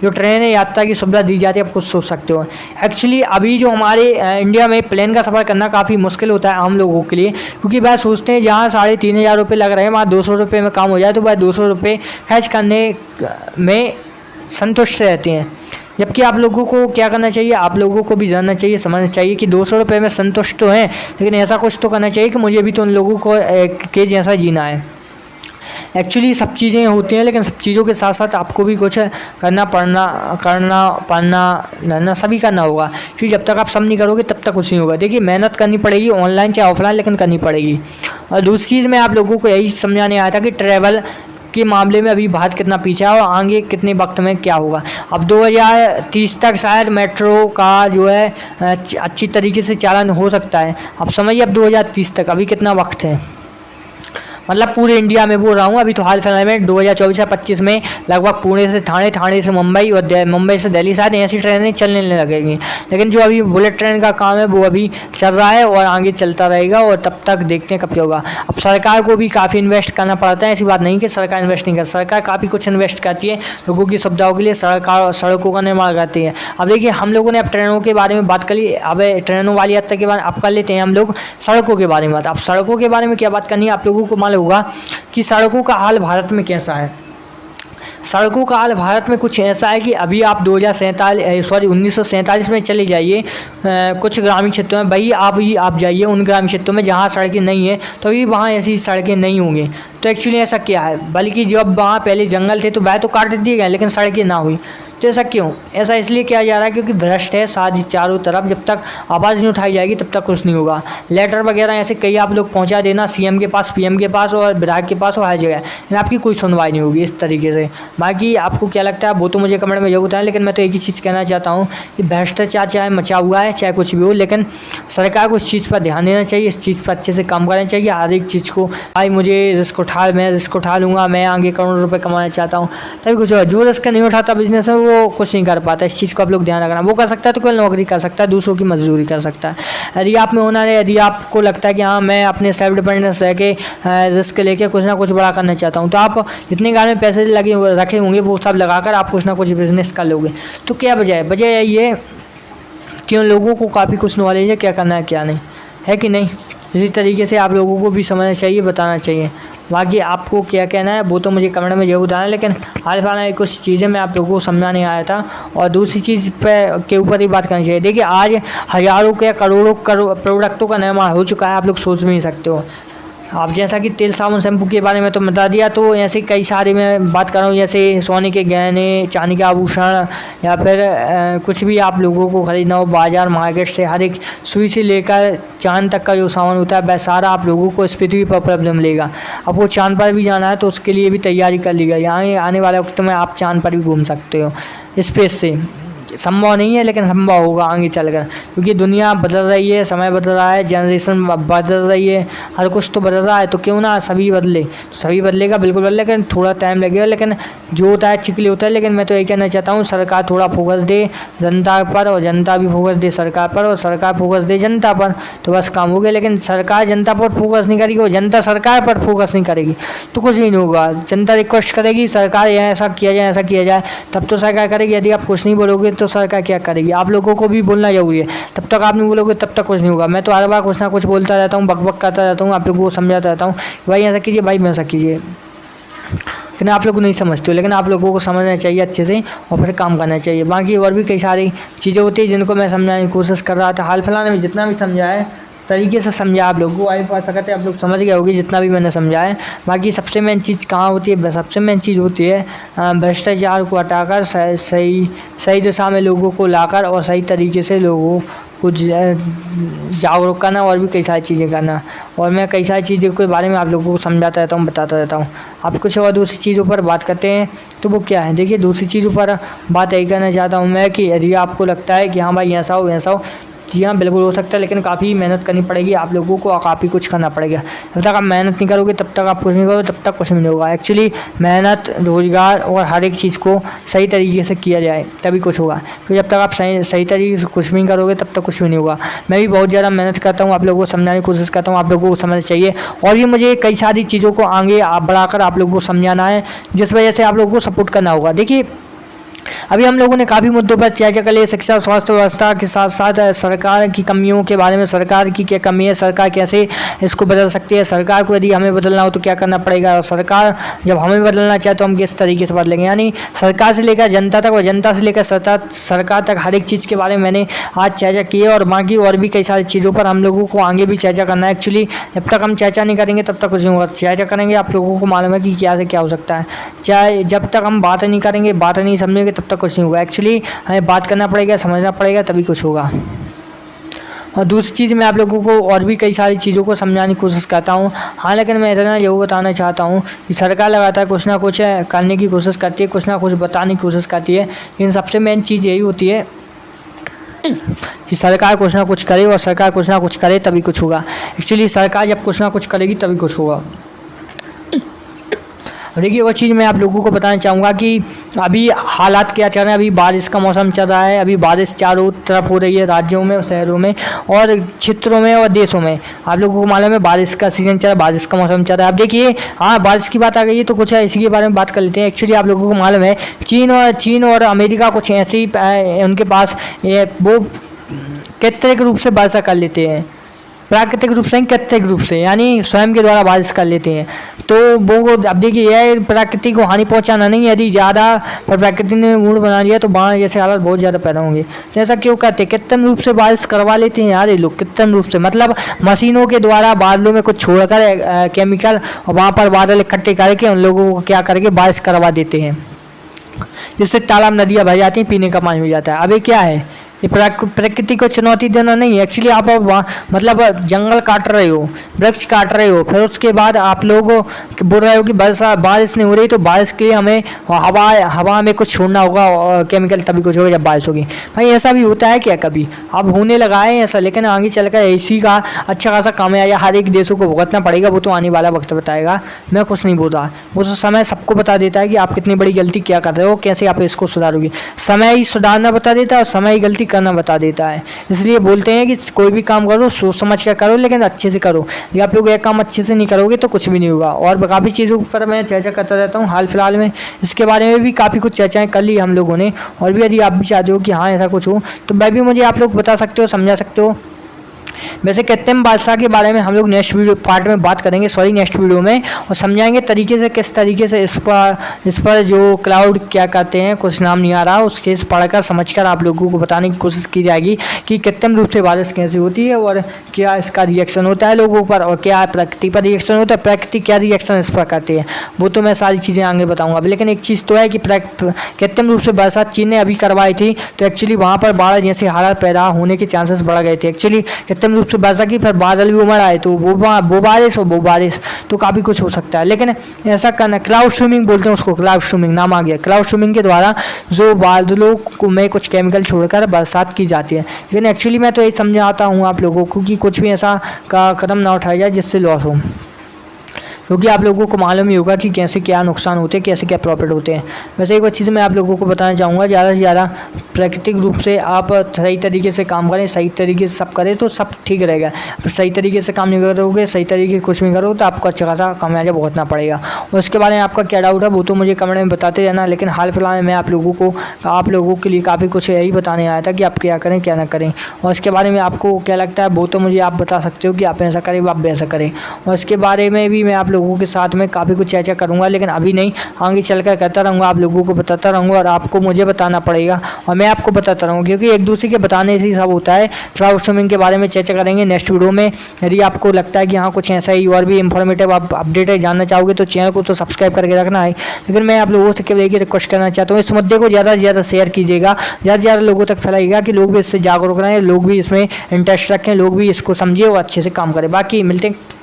जो ट्रेन है यात्रा की सुविधा दी जाती है, आप कुछ सोच सकते हो। एक्चुअली अभी जो हमारे इंडिया में प्लेन का सफ़र करना काफ़ी मुश्किल होता है आम लोगों के लिए, क्योंकि वह सोचते हैं जहाँ 3,500 रुपये लग रहे हैं वहाँ 200 रुपये में काम हो जाए, तो वह 200 रुपये खर्च करने में संतुष्ट रहते हैं। जबकि आप लोगों को क्या करना चाहिए, आप लोगों को भी जानना चाहिए, समझना चाहिए कि 200 रुपये में संतुष्ट तो हैं, लेकिन ऐसा कुछ तो करना चाहिए कि मुझे भी तो उन लोगों को के जैसा जीना है। एक्चुअली सब चीज़ें होती हैं, लेकिन सब चीज़ों के साथ साथ आपको भी कुछ करना सभी करना होगा, क्योंकि जब तक आप सब नहीं करोगे तब तक कुछ नहीं होगा। देखिए, मेहनत करनी पड़ेगी, ऑनलाइन चाहे ऑफलाइन, लेकिन करनी पड़ेगी। और दूसरी चीज़ मैं आप लोगों को यही समझाने आया था कि ट्रैवल के मामले में अभी भारत कितना पीछे है और आगे कितने वक्त में क्या होगा। अब 2030 तक शायद मेट्रो का जो है अच्छी तरीके से चालन हो सकता है। अब समझिए, अब 2030 तक अभी कितना वक्त है, मतलब पूरे इंडिया में बोल रहा हूँ। अभी तो हाल फिलहाल में 2024 या 25 में लगभग पुणे से ठाणे, ठाणे से मुंबई और मुंबई से दिल्ली शायद ऐसी ट्रेनें चलने लगेंगी। लेकिन जो अभी बुलेट ट्रेन का काम है वो अभी चल रहा है और आगे चलता रहेगा, और तब तक देखते हैं कब क्या होगा। अब सरकार को भी काफ़ी इन्वेस्ट करना पड़ता है, ऐसी बात नहीं कि सरकार इन्वेस्ट नहीं करती। सरकार काफ़ी कुछ इन्वेस्ट करती है लोगों की सुविधाओं के लिए, सड़कों का निर्माण करती है। अब देखिए, हम लोगों ने अब ट्रेनों के बारे में बात कर ली, अब ट्रेनों वाली यात्रा के बारे में अब कर लेते हैं हम लोग सड़कों के बारे में बात। अब सड़कों के बारे में क्या बात करनी है, आप लोगों को मालूम होगा कि सड़कों का हाल भारत में कैसा है। सड़कों का हाल भारत में कुछ ऐसा है कि अभी आप 1947 में चले जाइए कुछ ग्रामीण क्षेत्रों में, भाई आप जाइए उन ग्रामीण क्षेत्रों में जहाँ सड़कें नहीं है, तो अभी वहाँ ऐसी सड़कें नहीं होंगी। तो एक्चुअली ऐसा क्या है, बल्कि जब वहाँ पहले जंगल थे तो वह तो काट दिए गए, लेकिन सड़कें ना हुई। तो ऐसा क्यों? ऐसा इसलिए किया जा रहा है क्योंकि भ्रष्ट है साथ ही चारों तरफ। जब तक आवाज़ नहीं उठाई जाएगी तब तक कुछ नहीं होगा। लेटर वगैरह ऐसे कई आप लोग पहुंचा देना सीएम के पास, पीएम के पास और विधायक के पास और हर जगह, लेकिन आपकी कोई सुनवाई नहीं होगी इस तरीके से। बाकी आपको क्या लगता है वो तो मुझे कमेंट में जरूर बताएं, लेकिन मैं तो एक ही चीज़ कहना चाहता हूँ कि भ्रष्टाचार चाहे मचा हुआ है, चाहे कुछ भी हो, लेकिन सरकार को इस चीज़ पर ध्यान देना चाहिए, इस चीज़ पर अच्छे से काम करना चाहिए। हर एक चीज़ को भाई मुझे मैं रिस्क उठा लूँगा, मैं आगे करोड़ों रुपये कमाना चाहता हूँ, तभी कुछ होगा। जो रिस्क नहीं उठाता बिजनेस में वो कुछ नहीं कर पाता। इस चीज़ को आप लोग ध्यान रखना। वो कर सकता है तो कोई नौकरी कर सकता है, दूसरों की मजदूरी कर सकता है। यदि आप में होना है, यदि आपको लगता है कि हाँ मैं अपने सेल्फ डिपेंडेंस रह के रिस्क लेके कुछ ना कुछ बड़ा करना चाहता हूँ, तो आप जितने गाँव में पैसे रखे होंगे वो सब लगाकर आप कुछ ना कुछ बिजनेस कर लोगे। तो क्या वजह यही है कि उन लोगों को काफ़ी कुछ नॉलेज है क्या करना है क्या नहीं, है कि नहीं। इसी तरीके से आप लोगों को भी समझना चाहिए, बताना चाहिए। बाकी आपको क्या कहना है वो तो मुझे कमेंट में जरूर बताना, लेकिन हाल फिलहाल में कुछ चीज़ें मैं आप लोगों को समझाने आया था। और दूसरी चीज़ के ऊपर ही बात करनी चाहिए। देखिए आज हज़ारों के करोड़ों प्रोडक्टों का निर्माण हो चुका है, आप लोग सोच भी नहीं सकते हो। आप जैसा कि तेल साबुन शैम्पू के बारे में तो बता दिया, तो ऐसे कई सारे मैं बात कर रहा हूँ, जैसे सोने के गहने, चांदी के आभूषण, या फिर कुछ भी आप लोगों को खरीदना हो बाज़ार मार्केट से, हर एक सुई से लेकर चांद तक का जो सामान होता है वह सारा आप लोगों को इस पृथ्वी पर उपलब्ध मिलेगा। अब वो चांद पर भी जाना है तो उसके लिए भी तैयारी कर ली गई। आने वाले वक्त में आप चांद पर भी घूम सकते हो स्पेस से। संभव नहीं है लेकिन संभव होगा आगे चलकर, क्योंकि दुनिया बदल रही है, समय बदल रहा है, जनरेशन बदल रही है, हर कुछ तो बदल रहा है। तो क्यों ना सभी बदले, सभी बदलेगा, बिल्कुल बदले, लेकिन थोड़ा टाइम लगेगा, लेकिन जो होता है चिकली होता है। लेकिन मैं तो यही कहना चाहता हूँ सरकार थोड़ा फोकस दे जनता पर, और जनता भी फोकस दे सरकार पर, और सरकार फोकस दे जनता पर, तो बस काम हो गया। लेकिन सरकार जनता पर फोकस नहीं करेगी और जनता सरकार पर फोकस नहीं करेगी तो कुछ भी नहीं होगा। जनता रिक्वेस्ट करेगी सरकार ऐसा किया जाए, ऐसा किया जाए, तब तो सरकार करेगी। यदि आप कुछ नहीं बोलोगे तो सरकार क्या करेगी? आप लोगों को भी बोलना जरूरी है। तब तक आप नहीं बोलोगे तब तक कुछ नहीं होगा। मैं तो हर बार कुछ ना कुछ बोलता रहता हूँ, बक करता रहता हूँ, आप लोगों को समझाता रहता हूँ भाई ऐसा कीजिए, भाई ऐसा कीजिए, लेकिन आप लोग नहीं समझते हो। लेकिन आप लोगों को समझना चाहिए अच्छे से और फिर काम करना चाहिए। बाकी और भी कई सारी चीज़ें होती हैं जिनको मैं समझाने की कोशिश कर रहा था। हाल फिलहाल में जितना भी समझा है तरीके से समझा आप लोगों को, आई बात सकते आप लोग समझ गए होगी जितना भी मैंने समझा है। बाकी सबसे मेन चीज़ कहाँ होती है? सबसे मेन चीज़ होती है भ्रष्टाचार को हटाकर सही दिशा में लोगों को लाकर और सही तरीके से लोगों को जागरूक करना, और भी कई सारी चीज़ें करना। और मैं कई सारी चीज़ों के बारे में आप लोगों को समझाता रहता हूँ, बताता रहता हूँ। आप कुछ और दूसरी चीज़ों पर बात करते हैं तो वो क्या है? देखिए दूसरी चीज़ों पर बात यही करना चाहता हूँ मैं कि यदि आपको लगता है कि हाँ भाई ऐसा हो ऐसा हो, जी हाँ बिल्कुल हो सकता है, लेकिन काफ़ी मेहनत करनी पड़ेगी आप लोगों को, काफ़ी कुछ करना पड़ेगा। जब तक आप मेहनत नहीं करोगे तब तक आप कुछ नहीं करोगे, तब तक कुछ नहीं होगा। एक्चुअली मेहनत, रोज़गार और हर एक चीज़ को सही तरीके से किया जाए तभी कुछ होगा। तो जब तक आप सही तरीके से कुछ भी नहीं करोगे तब तक कुछ भी नहीं होगा। मैं भी बहुत ज़्यादा मेहनत करता हूँ, आप लोगों को समझाने की कोशिश करता हूँ, आप लोगों को समझना चाहिए। और भी मुझे कई सारी चीज़ों को आगे बढ़ाकर आप लोगों को समझाना है, जिस वजह से आप लोगों को सपोर्ट करना होगा। देखिए अभी हम लोगों ने काफ़ी मुद्दों पर चर्चा कर ली, शिक्षा स्वास्थ्य व्यवस्था के साथ साथ सरकार की कमियों के बारे में, सरकार की क्या कमी है, सरकार कैसे इसको बदल सकती है, सरकार को यदि हमें बदलना हो तो क्या करना पड़ेगा, और सरकार जब हमें बदलना चाहे तो हम किस तरीके से बदलेंगे। यानी सरकार से लेकर जनता तक और जनता से लेकर सरकार तक हर एक चीज़ के बारे में मैंने आज चर्चा की है। और बाकी और भी कई सारी चीज़ों पर हम लोगों को आगे भी चर्चा करना है। एक्चुअली जब तक हम चर्चा नहीं करेंगे तब तक कुछ नहीं होगा। चर्चा करेंगे, आप लोगों को मालूम है कि क्या से क्या हो सकता है। चाहे जब तक हम बात नहीं करेंगे, बात नहीं समझेंगे, तब तक कुछ नहीं होगा। एक्चुअली हमें बात करना पड़ेगा, समझना पड़ेगा, तभी कुछ होगा। और दूसरी चीज़ मैं आप लोगों को और भी कई सारी चीज़ों को समझाने की कोशिश करता हूँ। हाँ लेकिन मैं इतना जरूर बताना चाहता हूँ कि सरकार लगातार कुछ ना कुछ करने की कोशिश करती है, कुछ ना कुछ बताने की कोशिश करती है, लेकिन सबसे मेन चीज़ यही होती है कि सरकार कुछ ना कुछ करे, और सरकार कुछ ना कुछ करे तभी कुछ होगा। एक्चुअली सरकार जब कुछ ना कुछ करेगी तभी कुछ होगा। देखिए वो चीज़ मैं आप लोगों को बताना चाहूँगा कि अभी हालात क्या चल रहे हैं। अभी बारिश का मौसम चल रहा है, अभी बारिश चारों तरफ हो रही है, राज्यों में, शहरों में और क्षेत्रों में और देशों में। आप लोगों को मालूम है बारिश का सीज़न चल रहा है, बारिश का मौसम चल रहा है। अब देखिए हाँ बारिश की बात आ गई है तो कुछ इसी के बारे में बात कर लेते हैं। एक्चुअली आप लोगों को मालूम है चीन और अमेरिका कुछ ऐसे ही उनके पास वो कृत्रिम रूप से वर्षा कर लेते हैं, प्राकृतिक रूप से, कृत्रिक रूप से, यानी स्वयं के द्वारा बारिश कर लेते हैं। तो वो अब देखिए यह प्रकृति को हानि पहुंचाना नहीं, यदि ज़्यादा प्रकृति ने मूड बना लिया तो बाढ़ जैसे हालात बहुत ज़्यादा पैदा होंगे। तो ऐसा क्यों करते हैं? कृत्रिम रूप से बारिश करवा लेते हैं यार ये लोग, कृत्रिम रूप से, मतलब मशीनों के द्वारा बादलों में कुछ छोड़कर केमिकल, और वहाँ पर बादल इकट्ठे करके उन लोगों को क्या करके बारिश करवा देते हैं, जिससे तालाब नदियाँ भर जाती हैं, पीने का पानी हो जाता है। अब ये क्या है? ये प्रकृति को चुनौती देना नहीं है। एक्चुअली आप मतलब जंगल काट रहे हो, वृक्ष काट रहे हो, फिर उसके बाद आप लोग बोल रहे हो कि बारिश नहीं हो रही, तो बारिश के लिए हमें हवा में कुछ छोड़ना होगा केमिकल, तभी कुछ होगा जब बारिश होगी। भाई ऐसा भी होता है क्या कभी? अब होने लगा है ऐसा, लेकिन आगे चलकर इसी का अच्छा खासा काम है, या हर एक देशों को भुगतना पड़ेगा, वो तो आने वाला वक्त बताएगा। मैं कुछ नहीं बोल रहा, वो समय सबको बता देता है कि आप कितनी बड़ी गलती क्या कर रहे हो, कैसे आप इसको सुधारोगे। समय ही सुधारना बता देता है और समय ही गलती करना बता देता है। इसलिए बोलते हैं कि कोई भी काम करो सोच समझ कर करो, लेकिन अच्छे से करो। ये आप लोग एक काम अच्छे से नहीं करोगे तो कुछ भी नहीं होगा। और काफ़ी चीज़ों पर मैं चर्चा करता रहता हूँ। हाल फिलहाल में इसके बारे में भी काफ़ी कुछ चर्चाएं कर ली हम लोगों ने। और भी यदि आप भी चाहते हो कि हाँ ऐसा कुछ हो तो मैं भी मुझे आप लोग बता सकते हो, समझा सकते हो। वैसे कृत्रिम बादशाह के बारे में हम लोग नेक्स्ट वीडियो पार्ट में बात करेंगे, नेक्स्ट वीडियो में, और समझाएंगे तरीके से किस तरीके से इस पर जो क्लाउड क्या कहते हैं, कुछ नाम नहीं आ रहा, उसके पढ़कर समझकर आप लोगों को बताने की कोशिश की जाएगी कि कृत्रिम रूप से बारिश कैसे होती है और क्या इसका रिएक्शन होता है लोगों पर, और क्या प्रकृति पर रिएक्शन होता है, प्रकृति क्या रिएक्शन इस पर करती है, वो तो मैं सारी चीज़ें आगे बताऊँगा। लेकिन एक चीज़ तो है कि कृत्रिम रूप से बरसात चीन ने अभी करवाई थी, तो एक्चुअली वहाँ पर बाढ़ जैसे हालात पैदा होने के चांसेस बढ़ गए थे। एक्चुअली कृत्रिम रूप से वर्षा की फिर बादल भी उमड़ आए, तो वो बारिश तो काफ़ी कुछ हो सकता है। लेकिन ऐसा करना, क्लाउड स्ट्रीमिंग बोलते हैं उसको, क्लाउड स्ट्रीमिंग नाम आ गया। क्लाउड स्ट्रीमिंग के द्वारा जो बादलों में कुछ केमिकल छोड़कर बरसात की जाती है। लेकिन एक्चुअली मैं तो यही समझाता हूँ आप लोगों को कि कुछ भी ऐसा का कदम ना उठाया जाए जिससे लॉस हो, क्योंकि आप लोगों को मालूम ही होगा कि कैसे क्या नुकसान होते हैं, कैसे क्या प्रॉफिट होते हैं। वैसे एक चीज़ मैं आप लोगों को बताना चाहूँगा, ज़्यादा से ज़्यादा प्राकृतिक रूप से आप सही तरीके से काम करें, सही तरीके से सब करें तो सब ठीक रहेगा। सही तरीके से काम नहीं करोगे, सही तरीके से कुछ नहीं करोगे तो आपको अच्छा खासा खामियाजा भुगतना पड़ेगा। और उसके बारे में आपका क्या डाउट है वो तो मुझे कमेंट में बताते रहना। लेकिन हाल फिलहाल में मैं आप लोगों के लिए काफ़ी कुछ यही बताने आया था कि आप क्या करें क्या ना करें, और इसके बारे में आपको क्या लगता है वो तो मुझे आप बता सकते हो कि आप ऐसा करें आप वैसा करें। और इसके बारे में भी मैं आप लोगों के साथ में काफ़ी कुछ चर्चा करूंगा, लेकिन अभी नहीं, आगे चलकर करता रहूँगा, आप लोगों को बताता रहूँगा और आपको मुझे बताना पड़ेगा और मैं आपको बताता रहूँगा, क्योंकि एक दूसरे के बताने से ही सब होता है। क्लाउड स्ट्रीमिंग के बारे में चर्चा करेंगे नेक्स्ट वीडियो में। यदि आपको लगता है कि हाँ कुछ ऐसा ही और भी इंफॉर्मेटिव आप अपडेट है जानना चाहोगे तो चैनल को तो सब्सक्राइब करके रखना है। लेकिन मैं आप लोगों से केवल एक रिक्वेस्ट करना चाहता हूँ, इस मुद्दे को ज़्यादा से ज़्यादा शेयर कीजिएगा, ज़्यादा से ज़्यादा लोगों तक फैलाइएगा कि लोग भी इससे जागरूक रहें, लोग भी इसमें इंटरेस्ट रखें, लोग भी इसको समझे और अच्छे से काम करें। बाकी मिलते हैं।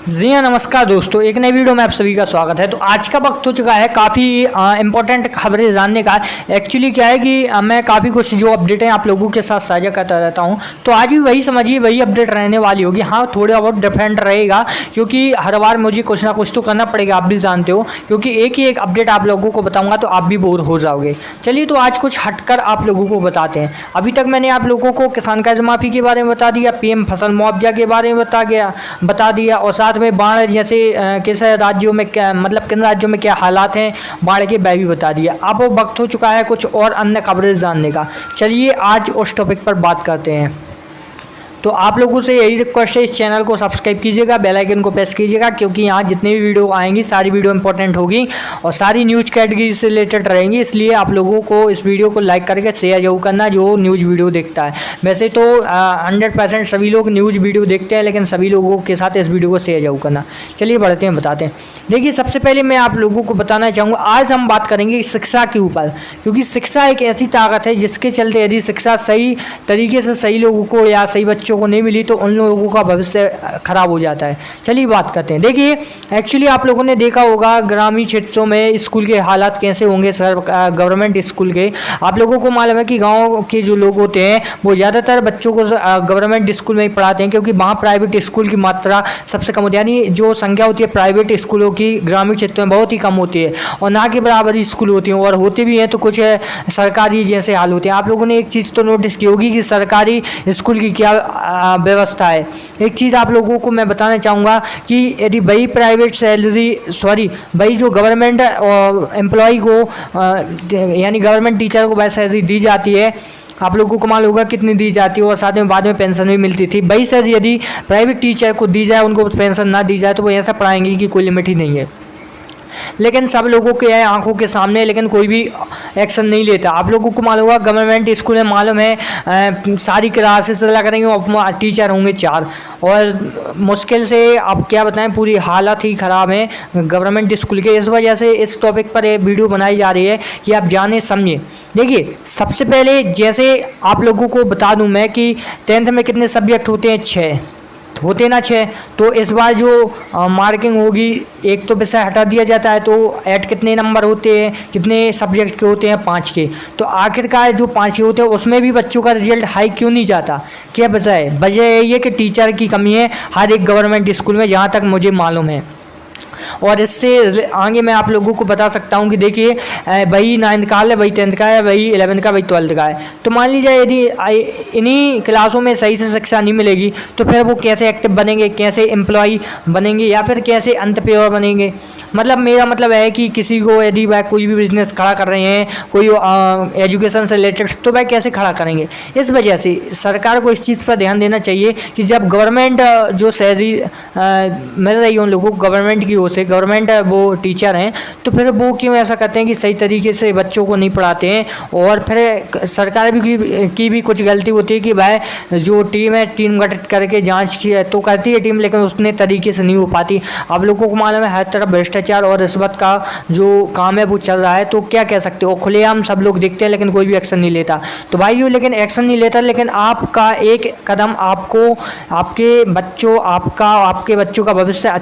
जी हाँ, नमस्कार दोस्तों, एक नई वीडियो में आप सभी का स्वागत है। तो आज का वक्त हो चुका है काफ़ी इंपॉर्टेंट खबरें जानने का। एक्चुअली क्या है कि मैं काफ़ी कुछ जो अपडेट हैं आप लोगों के साथ साझा करता रहता हूँ, तो आज भी वही समझिए वही अपडेट रहने वाली होगी। हाँ, थोड़ा बहुत डिफरेंट रहेगा क्योंकि हर बार मुझे कुछ ना कुछ तो करना पड़ेगा, आप भी जानते हो, क्योंकि एक ही एक अपडेट आप लोगों को बताऊँगा तो आप भी बोर हो जाओगे। चलिए तो आज कुछ हटकर आप लोगों को बताते हैं। अभी तक मैंने आप लोगों को किसान कर्ज माफ़ी के बारे में बता दिया, PM फसल मुआवजा के बारे में बता दिया, और साथ में बाढ़ जैसे किस राज्यों में क्या, मतलब किन राज्यों में क्या हालात हैं बाढ़ के, वह भी बता दिया। अब वक्त हो चुका है कुछ और अन्य खबरें जानने का। चलिए आज उस टॉपिक पर बात करते हैं। तो आप लोगों से यही रिक्वेस्ट है, इस चैनल को सब्सक्राइब कीजिएगा, बेल आइकन को प्रेस कीजिएगा, क्योंकि यहाँ जितनी भी वीडियो आएंगी सारी वीडियो इंपॉर्टेंट होगी और सारी न्यूज़ कैटेगरी से रिलेटेड रहेंगी। इसलिए आप लोगों को इस वीडियो को लाइक करके शेयर जरूर करना जो न्यूज़ वीडियो देखता है। वैसे तो 100% सभी लोग न्यूज़ वीडियो देखते हैं, लेकिन सभी लोगों के साथ इस वीडियो को शेयर जरूर करना। चलिए बढ़ते हैं, बताते हैं। देखिए, सबसे पहले मैं आप लोगों को बताना चाहूँगा, आज हम बात करेंगे शिक्षा के ऊपर, क्योंकि शिक्षा एक ऐसी ताकत है जिसके चलते यदि शिक्षा सही तरीके से सही लोगों को या सही बच्चों को नहीं मिली तो उन लोगों का भविष्य खराब हो जाता है। चलिए बात करते हैं। देखिए, एक्चुअली आप लोगों ने देखा होगा ग्रामीण क्षेत्रों में स्कूल के हालात कैसे होंगे, गवर्नमेंट स्कूल के। आप लोगों को मालूम है कि गाँव के जो लोग होते हैं वो ज़्यादातर बच्चों को गवर्नमेंट स्कूल में ही पढ़ाते हैं, क्योंकि वहाँ प्राइवेट स्कूल की मात्रा सबसे कम होती है, यानी जो संख्या होती है प्राइवेट स्कूलों की ग्रामीण क्षेत्रों में बहुत ही कम होती है, और ना के बराबर स्कूल होती हैं, और होते भी हैं तो कुछ सरकारी जैसे हाल होते हैं। आप लोगों ने एक चीज़ तो नोटिस की होगी कि सरकारी स्कूल की क्या व्यवस्था है। एक चीज़ आप लोगों को मैं बताना चाहूँगा कि यदि वही वही जो गवर्नमेंट एम्प्लॉय को यानी गवर्नमेंट टीचर को वैसे सैलरी दी जाती है, आप लोगों को मालूम होगा कितनी दी जाती है, और साथ में बाद में पेंशन भी मिलती थी। वही सैलरी यदि प्राइवेट टीचर को दी जाए, उनको पेंशन ना दी जाए, तो वो ऐसा पढ़ाएंगे कि कोई लिमिट ही नहीं है। लेकिन सब लोगों के है आंखों के सामने, लेकिन कोई भी एक्शन नहीं लेता। आप लोगों को मालूम होगा गवर्नमेंट स्कूल में मालूम है सारी क्लासेस लग रही हैं, टीचर होंगे 4, और मुश्किल से अब क्या बताएं पूरी हालत ही ख़राब है गवर्नमेंट स्कूल के। इस वजह से इस टॉपिक पर एक वीडियो बनाई जा रही है कि आप जाने समझें। देखिए, सबसे पहले जैसे आप लोगों को बता दूं मैं कि 10th में कितने सब्जेक्ट होते हैं, 6 होते ना 6। तो इस बार जो मार्किंग होगी, एक तो विषय हटा दिया जाता है, तो ऐड कितने नंबर होते हैं, कितने सब्जेक्ट के होते हैं, 5 के। तो आखिरकार जो 5 के होते हैं उसमें भी बच्चों का रिजल्ट हाई क्यों नहीं जाता? क्या वजह है? वजह यही है कि टीचर की कमी है हर एक गवर्नमेंट स्कूल में, जहाँ तक मुझे मालूम है। और इससे आगे मैं आप लोगों को बता सकता हूँ कि देखिए वही 9th का है, वही 10th का है, वही 11th का, वही 12th का है। तो मान लीजिए यदि इन्हीं क्लासों में सही से शिक्षा नहीं मिलेगी तो फिर वो कैसे एक्टिव बनेंगे, कैसे एम्प्लॉय बनेंगे, या फिर कैसे अंतपेवर बनेंगे। मतलब मेरा मतलब है कि किसी को यदि वह कोई भी बिजनेस खड़ा कर रहे हैं, कोई एजुकेशन से रिलेटेड, तो वह कैसे खड़ा करेंगे। इस वजह से सरकार को इस चीज़ पर ध्यान देना चाहिए कि जब गवर्नमेंट जो सैलरी मिल रही है उन लोगों को गवर्नमेंट की ओर से, गवर्नमेंट वो टीचर हैं, तो फिर वो क्यों ऐसा करते हैं कि सही तरीके से बच्चों को नहीं पढ़ाते हैं। और फिर सरकार की भी कुछ गलती होती है कि वह जो टीम है, टीम गठित करके जाँच की तो करती है टीम, लेकिन उतने तरीके से नहीं हो पाती। आप लोगों को मालूम है हर तरफ भ्रष्टाचार और रिश्वत का जो काम है वो चल रहा है, तो क्या कह सकते हो। खुलेआम सब लोग देखते हैं लेकिन कोई भी एक्शन नहीं लेता। तो भाइयों लेकिन एक्शन नहीं लेता, लेकिन आपका एक कदम आपको आपके बच्चों का भविष्य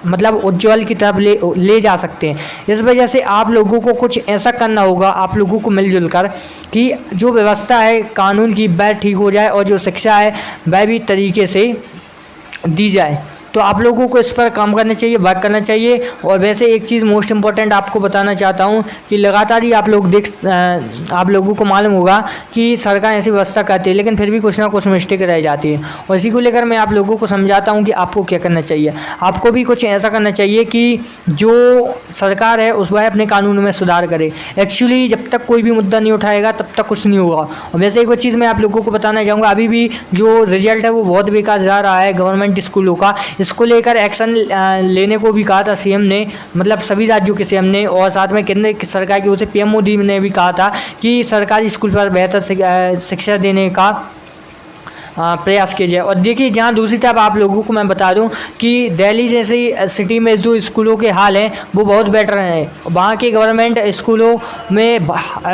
मतलब उज्ज्वल की तरफ ले जा सकते हैं। इस वजह से आप लोगों को कुछ ऐसा करना होगा, आप लोगों को मिलजुल कर, कि जो व्यवस्था है कानून की वह ठीक हो जाए और जो शिक्षा है वह भी तरीके से दी जाए। तो आप लोगों को इस पर काम करना चाहिए, वर्क करना चाहिए। और वैसे एक चीज़ मोस्ट इम्पॉर्टेंट आपको बताना चाहता हूँ कि लगातार ही आप लोगों को मालूम होगा कि सरकार ऐसी व्यवस्था करती है लेकिन फिर भी कुछ ना कुछ मिस्टेक रह जाती है। और इसी को लेकर मैं आप लोगों को समझाता हूँ कि आपको क्या करना चाहिए। आपको भी कुछ ऐसा करना चाहिए कि जो सरकार है उस वह अपने कानून में सुधार करे। एक्चुअली जब तक कोई भी मुद्दा नहीं उठाएगा तब तक कुछ नहीं होगा। और वैसे एक चीज़ मैं आप लोगों को बताना चाहूँगा, अभी भी जो रिजल्ट है वो बहुत बेकार जा रहा है गवर्नमेंट स्कूलों का। इसको लेकर एक्शन लेने को भी कहा था सीएम ने, मतलब सभी राज्यों के सीएम ने, और साथ में केंद्र सरकार की ओर से पीएम मोदी ने भी कहा था कि सरकारी स्कूल पर बेहतर शिक्षा देने का प्रयास किया जाए। और देखिए जहाँ दूसरी तरफ आप लोगों को मैं बता दूं कि दिल्ली जैसी सिटी में जो स्कूलों के हाल हैं वो बहुत बेटर हैं। वहाँ के गवर्नमेंट स्कूलों में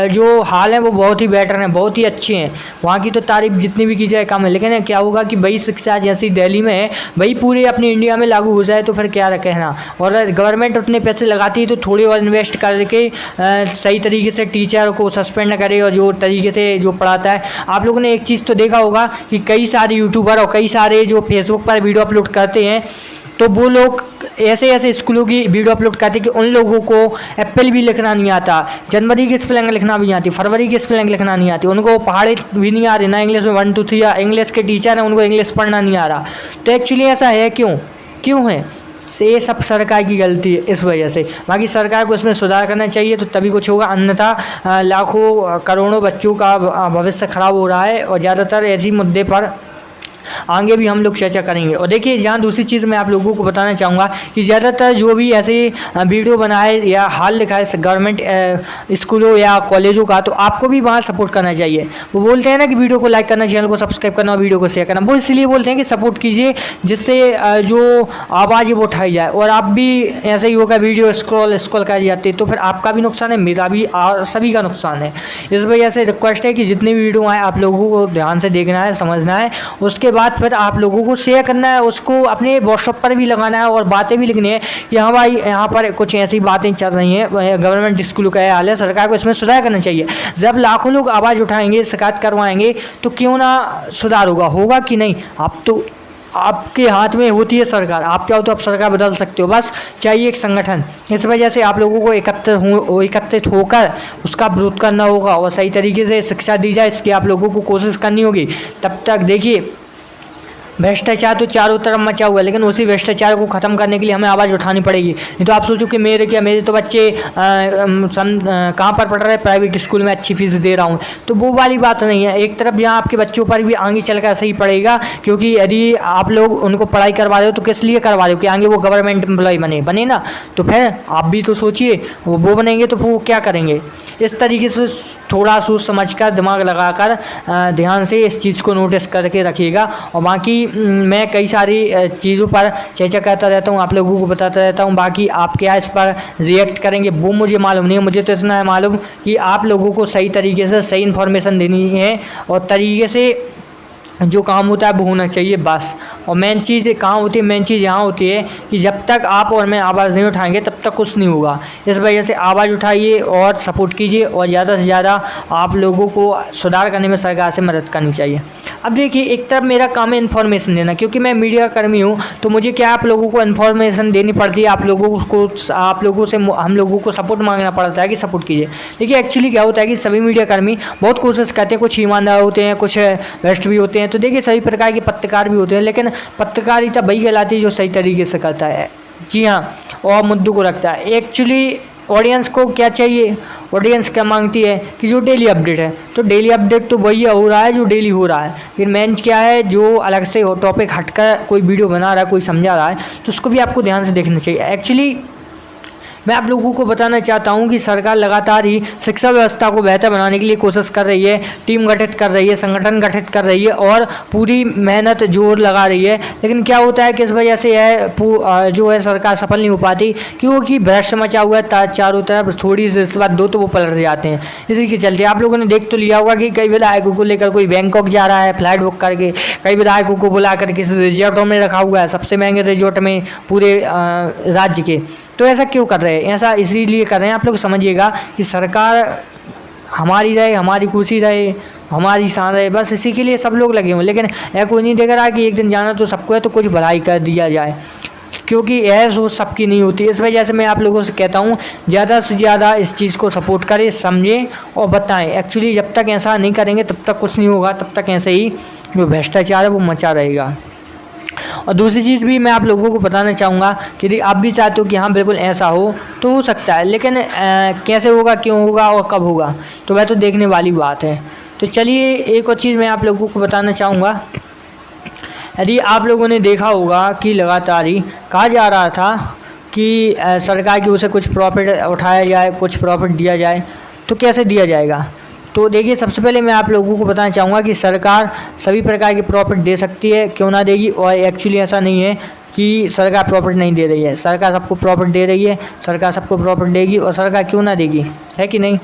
जो हाल हैं वो बहुत ही बेटर हैं, बहुत ही अच्छे हैं। वहाँ की तो तारीफ जितनी भी की जाए कम है। लेकिन क्या होगा कि वही शिक्षा जैसी दिल्ली में है वही पूरे अपनी इंडिया में लागू हो जाए तो फिर क्या कहना। और गवर्नमेंट उतने पैसे लगाती है तो थोड़ी और इन्वेस्ट करके सही तरीके से टीचर को सस्पेंड न करे और जो तरीके से जो पढ़ाता है। आप लोगों ने एक चीज़ तो देखा होगा कि कई सारे यूट्यूबर और कई सारे जो फेसबुक पर वीडियो अपलोड करते हैं तो वो लोग ऐसे स्कूलों की वीडियो अपलोड करते हैं कि उन लोगों को एप्पल भी लिखना नहीं आता, जनवरी की स्पेलिंग लिखना भी नहीं आती, फरवरी की स्पेलिंग लिखना नहीं आती, उनको पहाड़ी भी नहीं आ रही ना इंग्लिश में 1 2 3, या इंग्लिश के टीचर हैं उनको इंग्लिश पढ़ना नहीं आ रहा। तो एक्चुअली ऐसा है क्यों है से ये सब सरकार की गलती है इस वजह से। बाकी सरकार को इसमें सुधार करना चाहिए तो तभी कुछ होगा, अन्यथा लाखों करोड़ों बच्चों का भविष्य खराब हो रहा है। और ज़्यादातर ऐसी मुद्दे पर आगे भी हम लोग चर्चा करेंगे। और देखिए जहाँ दूसरी चीज़ मैं आप लोगों को बताना चाहूँगा कि ज़्यादातर जो भी ऐसे वीडियो बनाए या हाल लिखाए गवर्नमेंट स्कूलों या कॉलेजों का, तो आपको भी वहाँ सपोर्ट करना चाहिए। वो बोलते हैं ना कि वीडियो को लाइक करना, चैनल को सब्सक्राइब करना और वीडियो को शेयर करना, वो इसलिए बोलते हैं कि सपोर्ट कीजिए जिससे जो आवाज़ है वो उठाई जाए। और आप भी ऐसे ही होगा वीडियो स्क्रॉल कर जाते तो फिर आपका भी नुकसान है, मेरा भी और सभी का नुकसान है। इस वजह से रिक्वेस्ट है कि जितने भी वीडियो आए आप लोगों को ध्यान से देखना है, समझना है, उसके बाद फिर आप लोगों को शेयर करना है, उसको अपने व्हाट्सएप पर भी लगाना है और बातें भी लिखनी है कि हाँ भाई यहाँ पर कुछ ऐसी बातें चल रही हैं, गवर्नमेंट स्कूलों का हाल है, सरकार को इसमें सुधार करना चाहिए। जब लाखों लोग आवाज़ उठाएंगे, शिकायत करवाएंगे तो क्यों ना सुधार होगा कि नहीं। आप तो आपके हाथ में होती है सरकार, आप चाहो तो आप सरकार बदल सकते हो, बस चाहिए एक संगठन। इस वजह से आप लोगों को एकत्रित होकर उसका विरोध करना होगा और सही तरीके से शिक्षा दी जाए इसकी आप लोगों को कोशिश करनी होगी। तब तक देखिए भ्रष्टाचार तो चारों तरफ मचा हुआ है, लेकिन उसी भ्रष्टाचार को ख़त्म करने के लिए हमें आवाज़ उठानी पड़ेगी। नहीं तो आप सोचो कि मेरे तो बच्चे कहाँ पर पढ़ रहे हैं, प्राइवेट स्कूल में अच्छी फीस दे रहा हूँ, तो वो वाली बात नहीं है। एक तरफ यहाँ आपके बच्चों पर भी आगे चल कर सही पड़ेगा, क्योंकि यदि आप लोग उनको पढ़ाई करवा रहे हो तो किस लिए करवा रहे हो कि आगे वो गवर्नमेंट एम्प्लॉय बने ना, तो फिर आप भी तो सोचिए वो बनेंगे तो वो क्या करेंगे। इस तरीके से थोड़ा सोच समझ कर दिमाग लगाकर ध्यान से इस चीज़ को नोटिस करके रखिएगा। और बाकी मैं कई सारी चीज़ों पर चर्चा करता रहता हूँ, आप लोगों को बताता रहता हूँ। बाकी आप क्या इस पर रिएक्ट करेंगे वो मुझे मालूम नहीं है, मुझे तो इतना है मालूम कि आप लोगों को सही तरीके से सही इन्फॉर्मेशन देनी है और तरीके से जो काम होता है वो होना चाहिए बस। और मेन चीज़ कहाँ होती है, मेन चीज़ यहाँ होती है कि जब जब तक आप और मैं आवाज़ नहीं उठाएंगे तब तक कुछ नहीं होगा। इस वजह से आवाज़ उठाइए और सपोर्ट कीजिए और ज़्यादा से ज़्यादा आप लोगों को सुधार करने में सरकार से मदद करनी चाहिए। अब देखिए, एक तरफ मेरा काम है इन्फॉर्मेशन देना, क्योंकि मैं मीडिया कर्मी हूँ, तो मुझे क्या आप लोगों को इन्फॉर्मेशन देनी पड़ती है, आप लोगों से हम लोगों को सपोर्ट मांगना पड़ता है कि सपोर्ट कीजिए। देखिए एक्चुअली क्या होता है कि सभी मीडिया कर्मी बहुत कोशिश करते हैं, कुछ ईमानदार होते हैं, कुछ भ्रष्ट भी होते हैं, तो देखिए सभी प्रकार के पत्रकार भी होते हैं, लेकिन पत्रकारिता वही कहलाती है जो सही तरीके से करता है, जी हाँ, और मुद्दों को रखता है। एक्चुअली ऑडियंस को क्या चाहिए, ऑडियंस क्या मांगती है कि जो डेली अपडेट है, तो डेली अपडेट तो वही हो रहा है जो डेली हो रहा है। फिर मेन क्या है, जो अलग से टॉपिक हटकर कोई वीडियो बना रहा है, कोई समझा रहा है, तो उसको भी आपको ध्यान से देखना चाहिए। एक्चुअली मैं आप लोगों को बताना चाहता हूं कि सरकार लगातार ही शिक्षा व्यवस्था को बेहतर बनाने के लिए कोशिश कर रही है, टीम गठित कर रही है, संगठन गठित कर रही है और पूरी मेहनत जोर लगा रही है। लेकिन क्या होता है कि इस वजह से यह जो है सरकार सफल नहीं हो पाती, क्योंकि भ्रष्ट मचा हुआ है चारों तरफ, थोड़ी सी रिश्वत दो तो वो पलट जाते हैं। इसी के चलते आप लोगों ने देख तो लिया होगा कि कई विधायकों को लेकर कोई बैंकॉक जा रहा है फ्लाइट बुक करके, कई विधायकों को बुलाकर किसी रिजॉर्टों में रखा हुआ है, सबसे महंगे रिजॉर्ट में पूरे राज्य के। तो ऐसा क्यों कर रहे हैं? ऐसा इसीलिए कर रहे हैं, आप लोग समझिएगा कि सरकार हमारी रहे, हमारी खुशी रहे, हमारी शान रहे, बस इसी के लिए सब लोग लगे हुए। लेकिन यह कोई नहीं देख रहा कि एक दिन जाना तो सबको है, तो कुछ भलाई कर दिया जाए, क्योंकि यह सोच सबकी नहीं होती। इस वजह से मैं आप लोगों से कहता हूँ ज़्यादा से ज़्यादा इस चीज़ को सपोर्ट करें, समझें और बताएं। एक्चुअली जब तक ऐसा नहीं करेंगे तब तक कुछ नहीं होगा, तब तक ऐसे ही जो भ्रष्टाचार है वो मचा रहेगा। और दूसरी चीज़ भी मैं आप लोगों को बताना चाहूँगा कि यदि आप भी चाहते हो कि हाँ बिल्कुल ऐसा हो तो हो सकता है, लेकिन कैसे होगा, क्यों होगा और कब होगा, तो वह तो देखने वाली बात है। तो चलिए एक और चीज़ मैं आप लोगों को बताना चाहूँगा। यदि आप लोगों ने देखा होगा कि लगातार ही कहा जा रहा था कि सरकार की ओर से कुछ प्रॉफिट उठाया जाए, कुछ प्रॉफिट दिया जाए, तो कैसे दिया जाएगा? तो देखिए सबसे पहले मैं आप लोगों को बताना चाहूँगा कि सरकार सभी प्रकार के प्रॉफिट दे सकती है, क्यों ना देगी। और एक्चुअली ऐसा नहीं है कि सरकार प्रॉफिट नहीं दे रही है, सरकार सबको प्रॉफिट दे रही है, सरकार सबको प्रॉफिट देगी और सरकार क्यों ना देगी, है कि नहीं?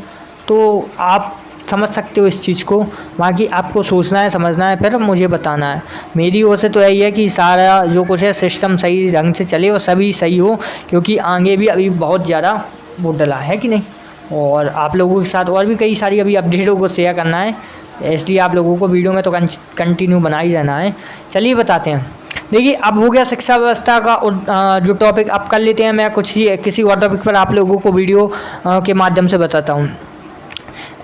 तो आप समझ सकते हो इस चीज़ को, बाकी आपको सोचना है, समझना है, फिर मुझे बताना है। मेरी ओर से तो यही है कि सारा जो कुछ है सिस्टम सही ढंग से चले और सभी सही हो, क्योंकि आगे भी अभी बहुत ज़्यादा वो डला है कि नहीं। और आप लोगों के साथ और भी कई सारी अभी अपडेटों को शेयर करना है, इसलिए आप लोगों को वीडियो में तो कंटिन्यू बना ही रहना है। चलिए बताते हैं। देखिए अब हो गया शिक्षा व्यवस्था का जो टॉपिक, अब कर लेते हैं। मैं किसी और टॉपिक पर आप लोगों को वीडियो के माध्यम से बताता हूँ।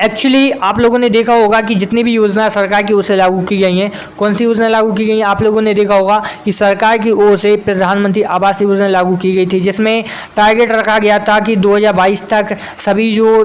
एक्चुअली आप लोगों ने देखा होगा कि जितनी भी योजना सरकार की ओर से लागू की गई हैं, कौन सी योजना लागू की गई हैं, आप लोगों ने देखा होगा कि सरकार की ओर से प्रधानमंत्री आवास योजना लागू की गई थी, जिसमें टारगेट रखा गया था कि 2022 तक सभी जो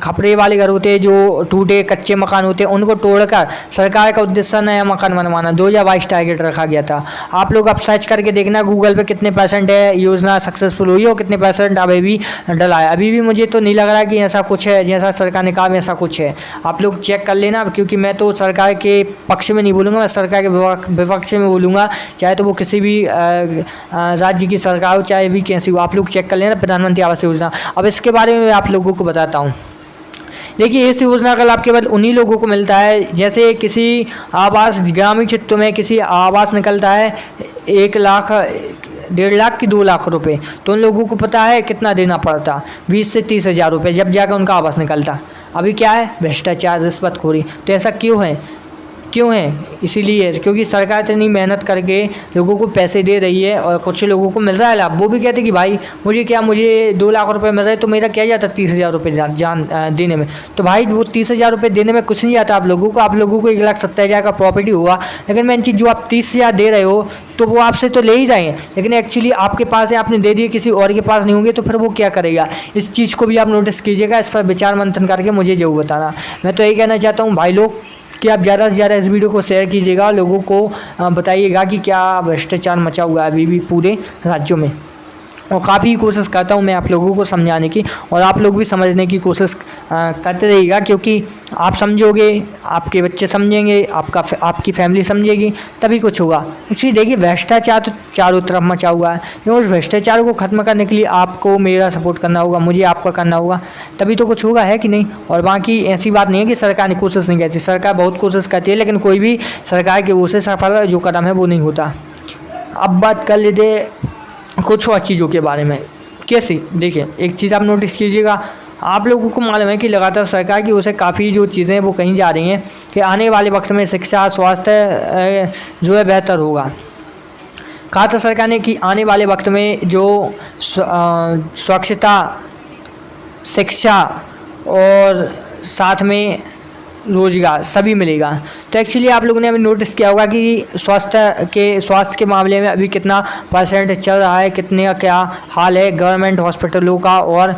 खपड़े वाले घर होते हैं, जो टूटे कच्चे मकान होते हैं, उनको तोड़कर सरकार का उद्देश्य नया मकान बनवाना, 2022 टारगेट रखा गया था। आप लोग अब सर्च करके देखना गूगल पे कितने % है योजना सक्सेसफुल हुई और कितने % अभी भी डला है। अभी भी मुझे तो नहीं लग रहा कि ऐसा कुछ है जैसा सरकार ने कहा में ऐसा कुछ है, आप लोग चेक कर लेना, क्योंकि मैं तो सरकार के पक्ष में नहीं बोलूँगा, मैं सरकार के विपक्ष में बोलूँगा, चाहे तो वो किसी भी राज्य की सरकार हो, चाहे भी कैसी हो। आप लोग चेक कर लेना प्रधानमंत्री आवास योजना। अब इसके बारे में मैं आप लोगों को बताता हूँ। देखिए इस योजना का लाभ केवल उन्हीं लोगों को मिलता है, जैसे किसी आवास ग्रामीण क्षेत्र में किसी आवास निकलता है 1 लाख 1.5 लाख की 2 लाख रुपए, तो उन लोगों को पता है कितना देना पड़ता, 20 से 30 हज़ार रुपये, जब जाकर उनका आवास निकलता। अभी क्या है, भ्रष्टाचार, रिश्वतखोरी। तो ऐसा क्यों है? इसीलिए क्योंकि सरकार इतनी मेहनत करके लोगों को पैसे दे रही है और कुछ लोगों को मिल रहा है लाभ। वो भी कहते कि भाई मुझे 2 लाख रुपए मिल रहे, तो मेरा क्या जाता 30 हज़ार रुपये देने में। तो भाई वो 30 हज़ार रुपये देने में कुछ नहीं आता आप लोगों को। 1,70,000 का प्रॉपर्टी हुआ, लेकिन मैं चीज़ जो आप 30 हज़ार दे रहे हो तो वो आपसे तो ले ही जाएंगे, लेकिन एक्चुअली आपके पास है, आपने दे दिए, किसी और के पास नहीं होंगे, तो फिर वो क्या करेगा? इस चीज़ को भी आप नोटिस कीजिएगा, इस पर विचार मंथन करके मुझे जरूर बताना। मैं तो यही कहना चाहता हूँ भाई लोग कि आप ज़्यादा से ज़्यादा इस वीडियो को शेयर कीजिएगा, लोगों को बताइएगा कि क्या भ्रष्टाचार मचा हुआ है अभी भी पूरे राज्यों में। और काफ़ी कोशिश करता हूँ मैं आप लोगों को समझाने की, और आप लोग भी समझने की कोशिश करते रहिएगा, क्योंकि आप समझोगे, आपके बच्चे समझेंगे, आपकी फैमिली समझेगी, तभी कुछ होगा। एक्चुअली देखिए भ्रष्टाचार तो चारों तरफ मचा हुआ है, क्योंकि उस भ्रष्टाचार को ख़त्म करने के लिए आपको मेरा सपोर्ट करना होगा, मुझे आपका करना होगा, तभी तो कुछ होगा, है कि नहीं। और बाकी ऐसी बात नहीं है कि सरकार ने कोशिश नहीं करती, सरकार बहुत कोशिश करती है, लेकिन कोई भी सरकार की ओर से सफल जो कदम है वो नहीं होता। अब बात कर लेते कुछ और चीज़ों के बारे में। कैसे, देखिए एक चीज़ आप नोटिस कीजिएगा, आप लोगों को मालूम है कि लगातार सरकार की ओर से काफ़ी जो चीज़ें हैं वो कहीं जा रही हैं कि आने वाले वक्त में शिक्षा स्वास्थ्य जो है बेहतर होगा। कहा था सरकार ने कि आने वाले वक्त में जो स्वच्छता, शिक्षा और साथ में रोजगार सभी मिलेगा। तो एक्चुअली आप लोगों ने अभी नोटिस किया होगा कि स्वास्थ्य के मामले में अभी कितना % चल रहा है, कितने का क्या हाल है गवर्नमेंट हॉस्पिटलों का और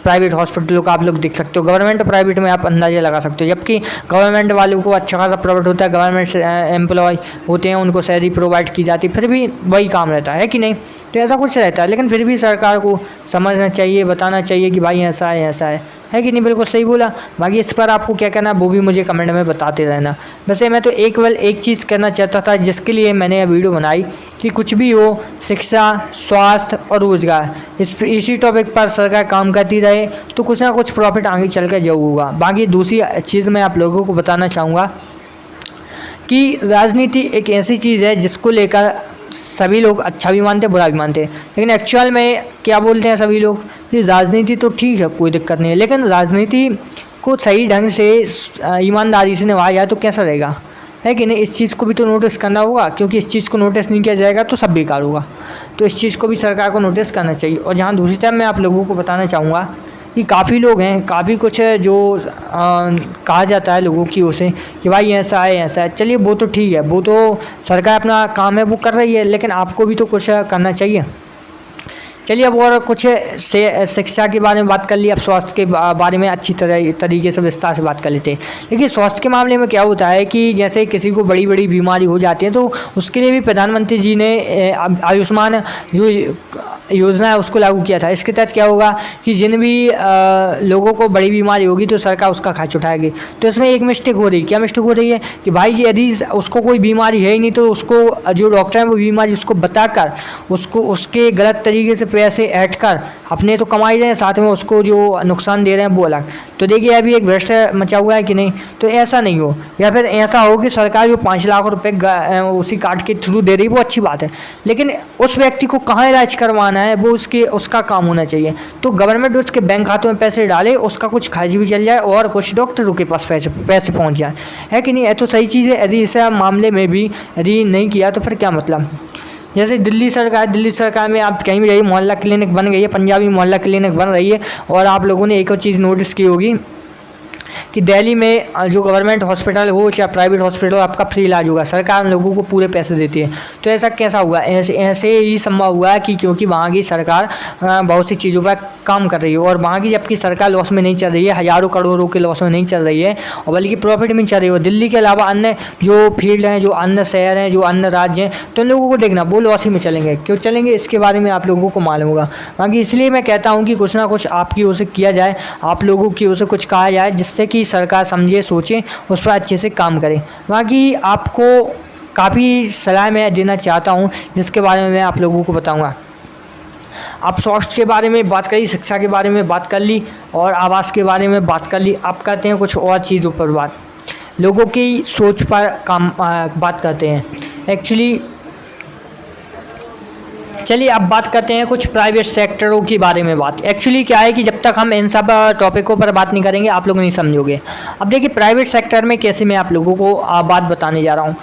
प्राइवेट हॉस्पिटलों का। आप लोग देख सकते हो, गवर्नमेंट और प्राइवेट में आप अंदाज़ा लगा सकते हो। जबकि गवर्नमेंट वालों को अच्छा खासा प्रॉफिट होता है, गवर्नमेंट एम्प्लॉय होते हैं, उनको सैलरी प्रोवाइड की जाती है, फिर भी वही काम रहता है कि नहीं। तो ऐसा कुछ रहता है, लेकिन फिर भी सरकार को समझना चाहिए, बताना चाहिए कि भाई ऐसा है कि नहीं। बिल्कुल सही बोला। बाकी इस पर आपको क्या कहना वो भी मुझे कमेंट में बताते रहना। वैसे मैं तो एक चीज़ करना चाहता था जिसके लिए मैंने यह वीडियो बनाई कि कुछ भी हो, शिक्षा, स्वास्थ्य और रोजगार, इसी टॉपिक पर सरकार काम करती रहे तो कुछ ना कुछ प्रॉफिट आगे चल कर जरूर होगा। बाकी दूसरी चीज़ मैं आप लोगों को बताना चाहूँगा कि राजनीति एक ऐसी चीज़ है जिसको लेकर सभी लोग अच्छा भी मानते हैं, बुरा भी मानते हैं, लेकिन एक्चुअल में क्या बोलते हैं सभी लोग कि राजनीति तो ठीक है, कोई दिक्कत नहीं है, लेकिन राजनीति को सही ढंग से ईमानदारी से निभाया जाए तो कैसा रहेगा, है कि नहीं। इस चीज़ को भी तो नोटिस करना होगा, क्योंकि इस चीज़ को नोटिस नहीं किया जाएगा तो सब बेकार होगा। तो इस चीज़ को भी सरकार को नोटिस करना चाहिए। और जहाँ दूसरी तरफ मैं आप लोगों को बताना चाहूँगा कि काफ़ी लोग हैं, काफ़ी कुछ है जो कहा जाता है लोगों की ओर से कि भाई ऐसा है। चलिए वो तो ठीक है, वो तो सरकार अपना काम है वो कर रही है, लेकिन आपको भी तो कुछ करना चाहिए। चलिए अब और कुछ शिक्षा के बारे में बात कर ली, अब स्वास्थ्य के बारे में अच्छी तरीके से विस्तार से बात कर लेते हैं। देखिए स्वास्थ्य के मामले में क्या होता है कि जैसे किसी को बड़ी बड़ी बीमारी हो जाती है तो उसके लिए भी प्रधानमंत्री जी ने आयुष्मान जो योजना है उसको लागू किया था। इसके तहत क्या होगा कि जिन भी लोगों को बड़ी बीमारी होगी तो सरकार उसका खर्च उठाएगी। तो इसमें एक मिस्टेक हो रही है। क्या मिस्टेक हो रही है कि भाई जी यदि उसको कोई बीमारी है ही नहीं तो उसको जो डॉक्टर है वो बीमारी उसको बताकर उसको उसके गलत तरीके से पैसे ऐड कर अपने तो कमा ही रहे हैं, साथ में उसको जो नुकसान दे रहे हैं वो अलग। तो देखिए अभी एक भ्रष्ट मचा हुआ है कि नहीं। तो ऐसा नहीं हो, या फिर ऐसा हो कि सरकार जो 5 लाख रुपए उसी कार्ड के थ्रू दे रही है वो अच्छी बात है, लेकिन उस व्यक्ति को कहाँ इलाज करवाना है वो उसका काम होना चाहिए। तो गवर्नमेंट उसके बैंक खातों में पैसे डाले, उसका कुछ खर्च भी चल जाए और कुछ डॉक्टरों के पास पैसे पहुँच जाए, है कि नहीं। ये तो सही चीज़ है। यदि इस मामले में भी यदि नहीं किया तो फिर क्या मतलब। जैसे दिल्ली सरकार में आप कहीं भी जाइए मोहल्ला क्लिनिक बन गई है, पंजाबी मोहल्ला क्लिनिक बन रही है। और आप लोगों ने एक और चीज़ नोटिस की होगी कि दिल्ली में जो गवर्नमेंट हॉस्पिटल हो चाहे प्राइवेट हॉस्पिटल हो, आपका फ्री इलाज होगा, सरकार लोगों को पूरे पैसे देती है। तो ऐसा कैसा हुआ, ऐसे ही संभव हुआ है कि क्योंकि वहाँ की सरकार बहुत सी चीज़ों पर काम कर रही है और वहाँ की जबकि सरकार लॉस में नहीं चल रही है, हज़ारों करोड़ों के लॉस में नहीं चल रही है और बल्कि प्रॉफिट में चल रही है। दिल्ली के अलावा अन्य जो फील्ड हैं, जो अन्य शहर हैं, जो अन्य राज्य हैं, तो इन लोगों को देखना वो लॉस ही में चलेंगे। क्यों चलेंगे इसके बारे में आप लोगों को मालूम होगा। बाकी इसलिए मैं कहता हूँ कि कुछ ना कुछ आपकी ओर से किया जाए, आप लोगों की ओर से कुछ कहा जाए जिससे कि सरकार समझे, सोचे, उस पर अच्छे से काम करे। बाकी आपको काफ़ी सलाह मैं देना चाहता हूँ जिसके बारे में मैं आप लोगों को बताऊँगा। आप स्वास्थ्य के बारे में बात करी, शिक्षा के बारे में बात कर ली और आवास के बारे में बात कर ली। आप करते हैं कुछ और चीज़ों पर बात, लोगों की सोच पर बात करते हैं एक्चुअली। चलिए अब बात करते हैं कुछ प्राइवेट सेक्टरों के बारे में बात। एक्चुअली क्या है कि जब तक हम इन सब टॉपिकों पर बात नहीं करेंगे आप लोग नहीं समझोगे। अब देखिए प्राइवेट सेक्टर में कैसे मैं आप लोगों को बात बताने जा रहा हूँ।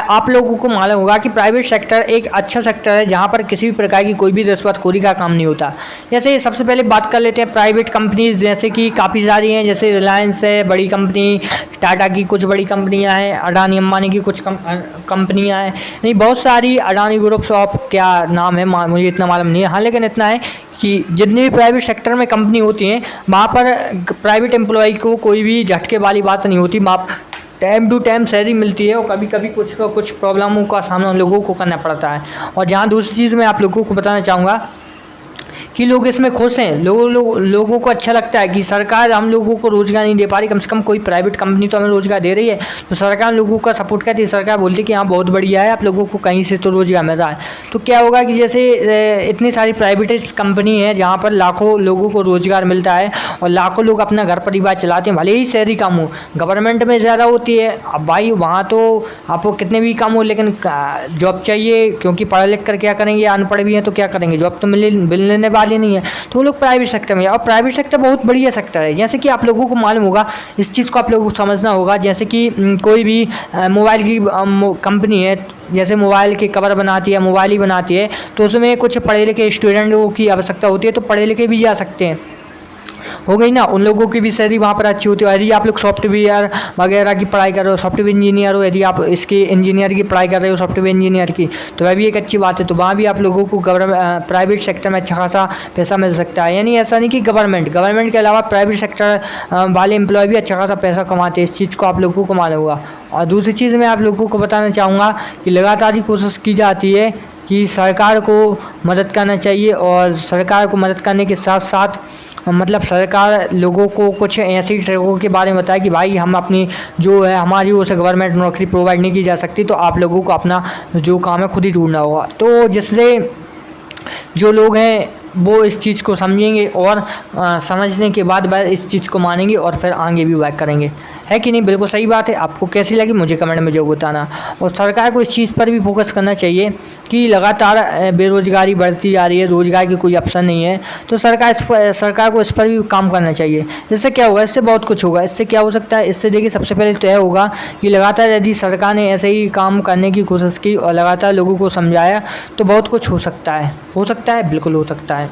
आप लोगों को मालूम होगा कि प्राइवेट सेक्टर एक अच्छा सेक्टर है जहाँ पर किसी भी प्रकार की कोई भी रिश्वतखोरी का काम नहीं होता। जैसे सबसे पहले बात कर लेते हैं प्राइवेट कंपनीज, जैसे कि काफ़ी सारी हैं, जैसे रिलायंस है बड़ी कंपनी, टाटा की कुछ बड़ी कंपनियाँ हैं, अडानी अंबानी की कुछ कंपनियाँ हैं, नहीं बहुत सारी, अडानी ग्रुप्स ऑफ क्या नाम है मुझे इतना मालूम नहीं है। हाँ लेकिन इतना है कि जितनी भी प्राइवेट सेक्टर में कंपनी होती हैं वहाँ पर प्राइवेट एम्प्लॉय को कोई भी झटके वाली बात नहीं होती। वहाँ टाइम टू टाइम सैलरी मिलती है और कभी कभी कुछ प्रॉब्लमों का सामना लोगों को करना पड़ता है। और जहाँ दूसरी चीज़ मैं आप लोगों को बताना चाहूँगा कि लोग इसमें खुश हैं, लोगों को अच्छा लगता है कि सरकार हम लोगों को रोज़गार नहीं दे पा रही, कम से कम कोई प्राइवेट कंपनी तो हमें रोज़गार दे रही है। तो सरकार लोगों का सपोर्ट करती है, सरकार बोलती है कि हाँ बहुत बढ़िया है, आप लोगों को कहीं से तो रोज़गार मिल रहा है। तो क्या होगा कि जैसे इतनी सारी प्राइवेट कंपनी है जहाँ पर लाखों लोगों को रोज़गार मिलता है और लाखों लोग अपना घर परिवार चलाते हैं, भले ही शहरी काम हो। गवर्नमेंट में ज़्यादा होती है, अब भाई वहाँ तो आपको कितने भी काम हो लेकिन जॉब चाहिए, क्योंकि पढ़ लिख कर क्या करेंगे, अनपढ़ भी हैं तो क्या करेंगे, जॉब तो मिलने वाली नहीं है। तो वो लोग प्राइवेट सेक्टर में, और प्राइवेट सेक्टर बहुत बढ़िया सेक्टर है। जैसे कि आप लोगों को मालूम होगा, इस चीज़ को आप लोगों को समझना होगा, जैसे कि कोई भी मोबाइल की कंपनी है, जैसे मोबाइल की कवर बनाती है, मोबाइल ही बनाती है, तो उसमें कुछ पढ़े लिखे स्टूडेंटों की आवश्यकता होती है, तो पढ़े लिखे भी जा सकते हैं, हो गई ना, उन लोगों की भी सैलरी वहाँ पर अच्छी होती है। यदि आप लोग सॉफ्टवेयर वगैरह की पढ़ाई कर रहे हो, सॉफ्टवेयर इंजीनियर हो, यदि आप इसके इंजीनियर की पढ़ाई कर रहे हो, सॉफ्टवेयर इंजीनियर की, तो वह भी एक अच्छी बात है। तो वहाँ भी आप लोगों को प्राइवेट सेक्टर में अच्छा खासा पैसा मिल सकता है। यानी ऐसा नहीं कि गवर्नमेंट के अलावा प्राइवेट सेक्टर वाले एम्प्लॉय भी अच्छा खासा पैसा कमाते हैं, इस चीज़ को आप लोगों को मालूम होगा। और दूसरी चीज़ मैं आप लोगों को बताना चाहूँगा कि लगातार ही कोशिश की जाती है कि सरकार को मदद करना चाहिए, और सरकार को मदद करने के साथ साथ मतलब सरकार लोगों को कुछ ऐसी ट्रकों के बारे में बताए कि भाई हम अपनी जो है हमारी ओर से गवर्नमेंट नौकरी प्रोवाइड नहीं की जा सकती, तो आप लोगों को अपना जो काम है खुद ही ढूंढना होगा। तो जिससे जो लोग हैं वो इस चीज़ को समझेंगे और समझने के बाद वह इस चीज़ को मानेंगे और फिर आगे भी वर्क करेंगे, है कि नहीं। बिल्कुल सही बात है। आपको कैसी लगी मुझे कमेंट में जरूर बताना। और सरकार को इस चीज़ पर भी फोकस करना चाहिए कि लगातार बेरोज़गारी बढ़ती जा रही है, रोज़गार की कोई अवसर नहीं है, तो सरकार को इस पर भी काम करना चाहिए। इससे क्या होगा, इससे बहुत कुछ होगा। इससे क्या हो सकता है, इससे देखिए सबसे पहले तय होगा कि लगातार यदि सरकार ने ऐसे ही काम करने की कोशिश की और लगातार लोगों को समझाया तो बहुत कुछ हो सकता है, बिल्कुल हो सकता है।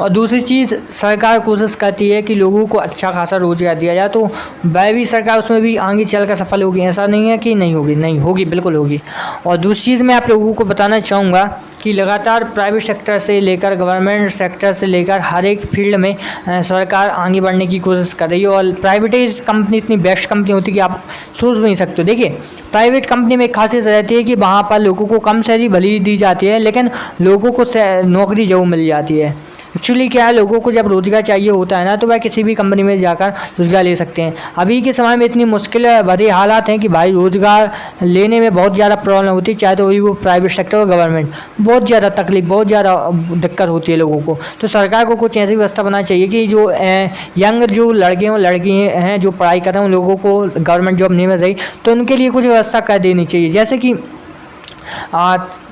और दूसरी चीज़, सरकार कोशिश करती है कि लोगों को अच्छा खासा रोज़गार दिया जाए, तो वह भी सरकार उसमें भी आगे चलकर सफल होगी। ऐसा नहीं है कि नहीं होगी, बिल्कुल होगी। और दूसरी चीज़ मैं आप लोगों को बताना चाहूँगा कि लगातार प्राइवेट सेक्टर से लेकर गवर्नमेंट सेक्टर से लेकर हर एक फील्ड में सरकार आगे बढ़ने की कोशिश कर रही है। और प्राइवेटाइज कंपनी इतनी बेस्ट कंपनी होती है कि आप सोच भी नहीं सकते हो। देखिए, प्राइवेट कंपनी में एक खासियत रहती है कि वहाँ पर लोगों को कम सैलरी भली दी जाती है, लेकिन लोगों को नौकरी जरूर मिल जाती है। एक्चुअली क्या है, लोगों को जब रोज़गार चाहिए होता है ना, तो वह किसी भी कंपनी में जाकर रोज़गार ले सकते हैं। अभी के समय में इतनी मुश्किल भरे हालात हैं कि भाई रोज़गार लेने में बहुत ज़्यादा प्रॉब्लम होती है, चाहे तो वही वो प्राइवेट सेक्टर और गवर्नमेंट, बहुत ज़्यादा तकलीफ, बहुत ज़्यादा दिक्कत होती है लोगों को। तो सरकार को कुछ ऐसी व्यवस्था बनानी चाहिए कि जो यंग जो लड़के और लड़की हैं जो पढ़ाई कर रहे हैं, उन लोगों को गवर्नमेंट जॉब नहीं मिल रही, तो उनके लिए कुछ व्यवस्था कर देनी चाहिए। जैसे कि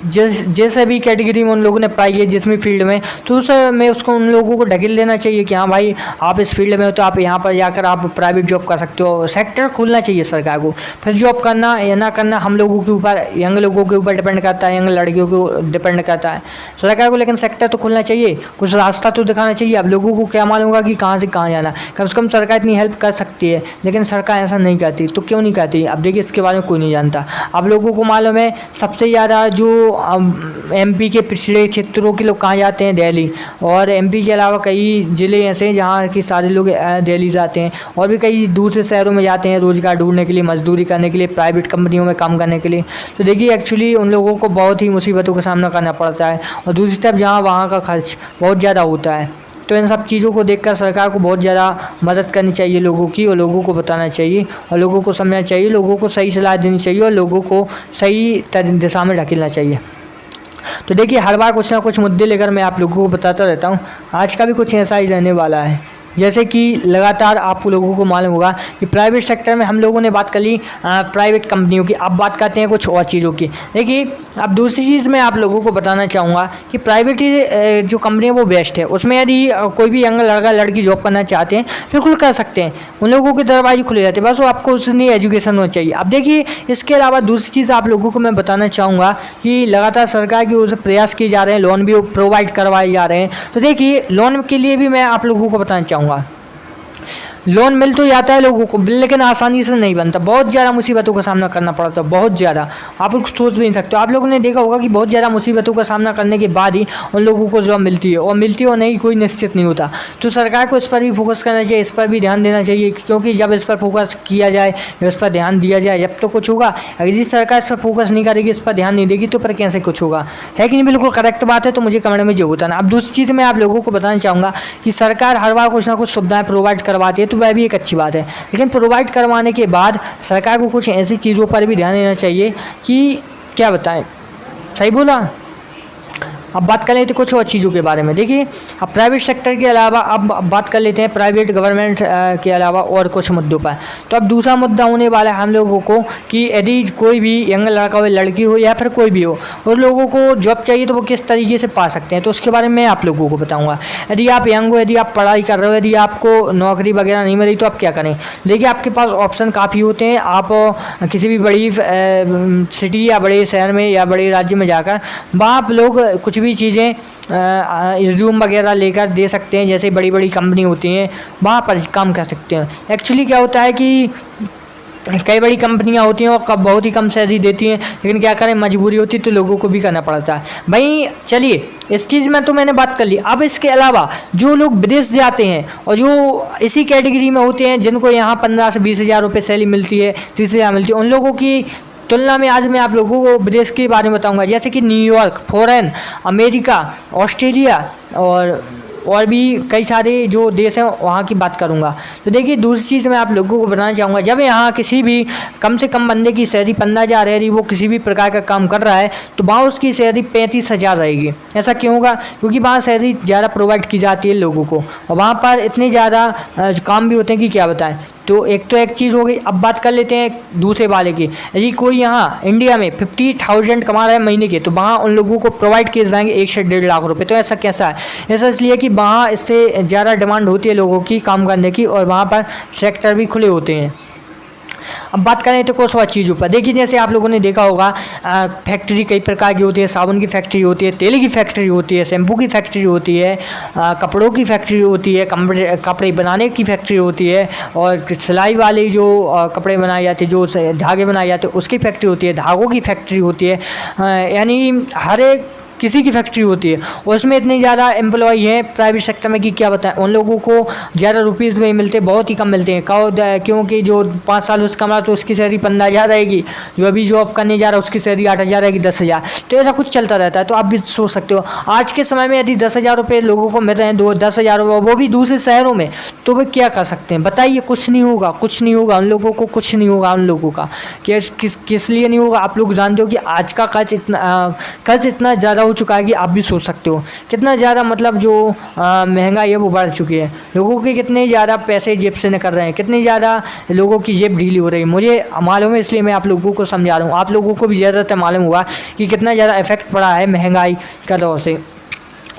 जैसे भी कैटेगरी में उन लोगों ने पढ़ाई है जिस भी फील्ड में, तो उसमें उसको उन लोगों को ढकेल देना चाहिए कि हाँ भाई आप इस फील्ड में हो तो आप यहाँ पर जाकर आप प्राइवेट जॉब कर सकते हो। सेक्टर खोलना चाहिए सरकार को। फिर जॉब करना या ना करना हम लोगों के ऊपर, यंग लोगों के ऊपर डिपेंड करता है, यंग लड़कियों को डिपेंड करता है सरकार को। लेकिन सेक्टर तो खोलना चाहिए, कुछ रास्ता तो दिखाना चाहिए। अब लोगों को क्या मालूम होगा कि कहाँ से कहाँ जाना। कम से कम सरकार इतनी हेल्प कर सकती है, लेकिन सरकार ऐसा नहीं करती। तो क्यों नहीं करती? अब देखिए, इसके बारे में कोई नहीं जानता। अब लोगों को मालूम है सबसे ज़्यादा जो एमपी के पिछड़े क्षेत्रों के लोग कहाँ जाते हैं? दिल्ली। और एमपी के अलावा कई ज़िले ऐसे हैं जहाँ के सारे लोग दिल्ली जाते हैं, और भी कई दूसरे शहरों में जाते हैं रोज़गार ढूंढने के लिए, मजदूरी करने के लिए, प्राइवेट कंपनियों में काम करने के लिए। तो देखिए, एक्चुअली उन लोगों को बहुत ही मुसीबतों का सामना करना पड़ता है, और दूसरी तरफ जहाँ वहाँ का खर्च बहुत ज़्यादा होता है। तो इन सब चीज़ों को देखकर सरकार को बहुत ज़्यादा मदद करनी चाहिए लोगों की, और लोगों को बताना चाहिए, और लोगों को समझना चाहिए, लोगों को सही सलाह देनी चाहिए, और लोगों को सही दिशा में ढकेलना चाहिए। तो देखिए, हर बार कुछ ना कुछ मुद्दे लेकर मैं आप लोगों को बताता रहता हूँ। आज का भी कुछ ऐसा ही रहने वाला है। जैसे कि लगातार आप लोगों को मालूम होगा कि प्राइवेट सेक्टर में हम लोगों ने बात कर ली प्राइवेट कंपनियों की। अब बात करते हैं कुछ और चीज़ों की। देखिए, अब दूसरी चीज़ मैं आप लोगों को बताना चाहूँगा कि प्राइवेट जो कंपनी है वो बेस्ट है। उसमें यदि कोई भी यंग लड़का लड़की जॉब करना चाहते हैं बिल्कुल कर सकते हैं, उन लोगों के दरवाजे खुले रहते हैं, बस वो आपको उसने एजुकेशन होना चाहिए। अब देखिए, इसके अलावा दूसरी चीज़ आप लोगों को मैं बताना चाहूँगा कि लगातार सरकार की ओर से प्रयास किए जा रहे हैं, लोन भी प्रोवाइड करवाए जा रहे हैं। तो देखिए, लोन के लिए भी मैं आप लोगों को बताना चाहूँगा। लोन मिल तो जाता है लोगों को, लेकिन आसानी से नहीं बनता, बहुत ज़्यादा मुसीबतों का सामना करना पड़ता है, बहुत ज़्यादा। आप लोग सोच भी नहीं सकते। आप लोगों ने देखा होगा कि बहुत ज़्यादा मुसीबतों का सामना करने के बाद ही उन लोगों को जॉब मिलती है, और मिलती हो नहीं कोई निश्चित नहीं होता। तो सरकार को इस पर भी फोकस करना चाहिए, इस पर भी ध्यान देना चाहिए, क्योंकि जब इस पर फोकस किया जाए, इस पर ध्यान दिया जाए, जब तो कुछ होगा। अगर जिस सरकार इस पर फोकस नहीं करेगी, इस पर ध्यान नहीं देगी, तो पर कैसे कुछ होगा? है कि नहीं? बिल्कुल करेक्ट बात है। तो मुझे कमेंट में जरूर बताना। अब दूसरी चीज़ मैं आप लोगों को बताना चाहूँगा कि सरकार हर बार कुछ ना कुछ सुविधाएं प्रोवाइड करवाती है, तो वह भी एक अच्छी बात है, लेकिन प्रोवाइड करवाने के बाद सरकार को कुछ ऐसी चीज़ों पर भी ध्यान देना चाहिए कि क्या बताएं, सही बोला। अब बात कर लेते हैं कुछ और चीज़ों के बारे में। देखिए, अब प्राइवेट सेक्टर के अलावा अब बात कर लेते हैं प्राइवेट गवर्नमेंट के अलावा और कुछ मुद्दों पर। तो अब दूसरा मुद्दा होने वाला है हम लोगों को कि यदि कोई भी यंग लड़का हो, लड़की हो, या फिर कोई भी हो, उन लोगों को जॉब चाहिए तो वो किस तरीके से पा सकते हैं, तो उसके बारे में आप लोगों को बताऊँगा। यदि आप यंग हो, यदि आप पढ़ाई कर रहे हो, यदि आपको नौकरी वगैरह नहीं मिल रही, तो आप क्या करें? देखिए, आपके पास ऑप्शन काफ़ी होते हैं। आप किसी भी बड़ी सिटी या बड़े शहर में या बड़े राज्य में जाकर वहाँ आप लोग कुछ भी चीज़ें रिज्यूम वगैरह लेकर दे सकते हैं। जैसे बड़ी बड़ी कंपनी होती हैं, वहाँ पर काम कर सकते हैं। एक्चुअली क्या होता है कि कई बड़ी कंपनियां होती हैं और बहुत ही कम सैलरी देती हैं, लेकिन क्या करें, मजबूरी होती है तो लोगों को भी करना पड़ता है भाई। चलिए, इस चीज़ में तो मैंने बात कर ली। अब इसके अलावा जो लोग विदेश जाते हैं और जो इसी कैटेगरी में होते हैं, जिनको यहाँ 15 से 20 हज़ार रुपये सैलरी मिलती है, 30 हज़ार मिलती है, उन लोगों की तुलना में आज मैं आप लोगों को विदेश के बारे में बताऊंगा, जैसे कि न्यूयॉर्क, फॉरेन, अमेरिका, ऑस्ट्रेलिया और भी कई सारे जो देश हैं वहाँ की बात करूँगा। तो देखिए, दूसरी चीज़ मैं आप लोगों को बताना चाहूँगा, जब यहाँ किसी भी कम से कम बंदे की सैलरी 15,000 है, वो किसी भी प्रकार का काम कर रहा है, तो वहाँ उसकी सैलरी 35,000 रहेगी। ऐसा क्यों होगा? क्योंकि वहाँ सैलरी ज़्यादा प्रोवाइड की जाती है लोगों को, और वहाँ पर इतने ज़्यादा काम भी होते हैं कि क्या बताएं। तो एक चीज़ हो गई। अब बात कर लेते हैं दूसरे वाले की। यदि कोई यहाँ इंडिया में 50,000 कमा रहा है महीने के, तो वहाँ उन लोगों को प्रोवाइड किए जाएंगे 1 से 1.5 लाख रुपए। तो ऐसा कैसा है? ऐसा इसलिए कि वहाँ इससे ज़्यादा डिमांड होती है लोगों की काम करने की, और वहाँ पर सेक्टर भी खुले होते हैं। अब बात करें तो कुछ और चीज़ों पर। देखिए, जैसे आप लोगों ने देखा होगा, फैक्ट्री कई प्रकार की होती है। साबुन की फैक्ट्री होती है, तेल की फैक्ट्री होती है, शैम्पू की फैक्ट्री होती है, कपड़ों की फैक्ट्री होती है, कपड़े बनाने की फैक्ट्री होती है, और सिलाई वाले जो कपड़े बनाए जाते हैं, जो धागे बनाए जाते हैं, उसकी फैक्ट्री होती है, धागों की फैक्ट्री होती है। यानी हर एक किसी की फैक्ट्री होती है, और उसमें इतनी ज़्यादा एम्प्लॉई हैं प्राइवेट सेक्टर में कि क्या बताएं। उन लोगों को ज़्यादा रुपीज़ में मिलते, बहुत ही कम मिलते हैं। क्योंकि जो 5 साल उसका कमा तो उसकी सैलरी 15,000 रहेगी, जो अभी जॉब करने जा रहा है उसकी सैलरी 8,000 रहेगी, 10,000। तो ऐसा कुछ चलता रहता है। तो आप भी सोच सकते हो, आज के समय में यदि 10,000 रुपये लोगों को मिल रहे हैं, 10,000 रुपये, वो भी दूसरे शहरों में, तो वे क्या कर सकते हैं बताइए? कुछ नहीं होगा, कुछ नहीं होगा उन लोगों को, कुछ नहीं होगा उन लोगों का। किस लिए नहीं होगा? आप लोग जानते हो कि आज का कर्ज इतना ज़्यादा हो चुका है कि आप भी सोच सकते हो कितना ज़्यादा, मतलब जो महंगाई है वो बढ़ चुकी है। लोगों के कितने ज़्यादा पैसे जेब से निकल रहे हैं, कितनी ज़्यादा लोगों की जेब ढीली हो रही है, मुझे मालूम है, इसलिए मैं आप लोगों को समझा रहा हूँ। आप लोगों को भी ज़्यादातर मालूम हुआ कि कितना ज़्यादा इफेक्ट पड़ा है महंगाई का दौर से।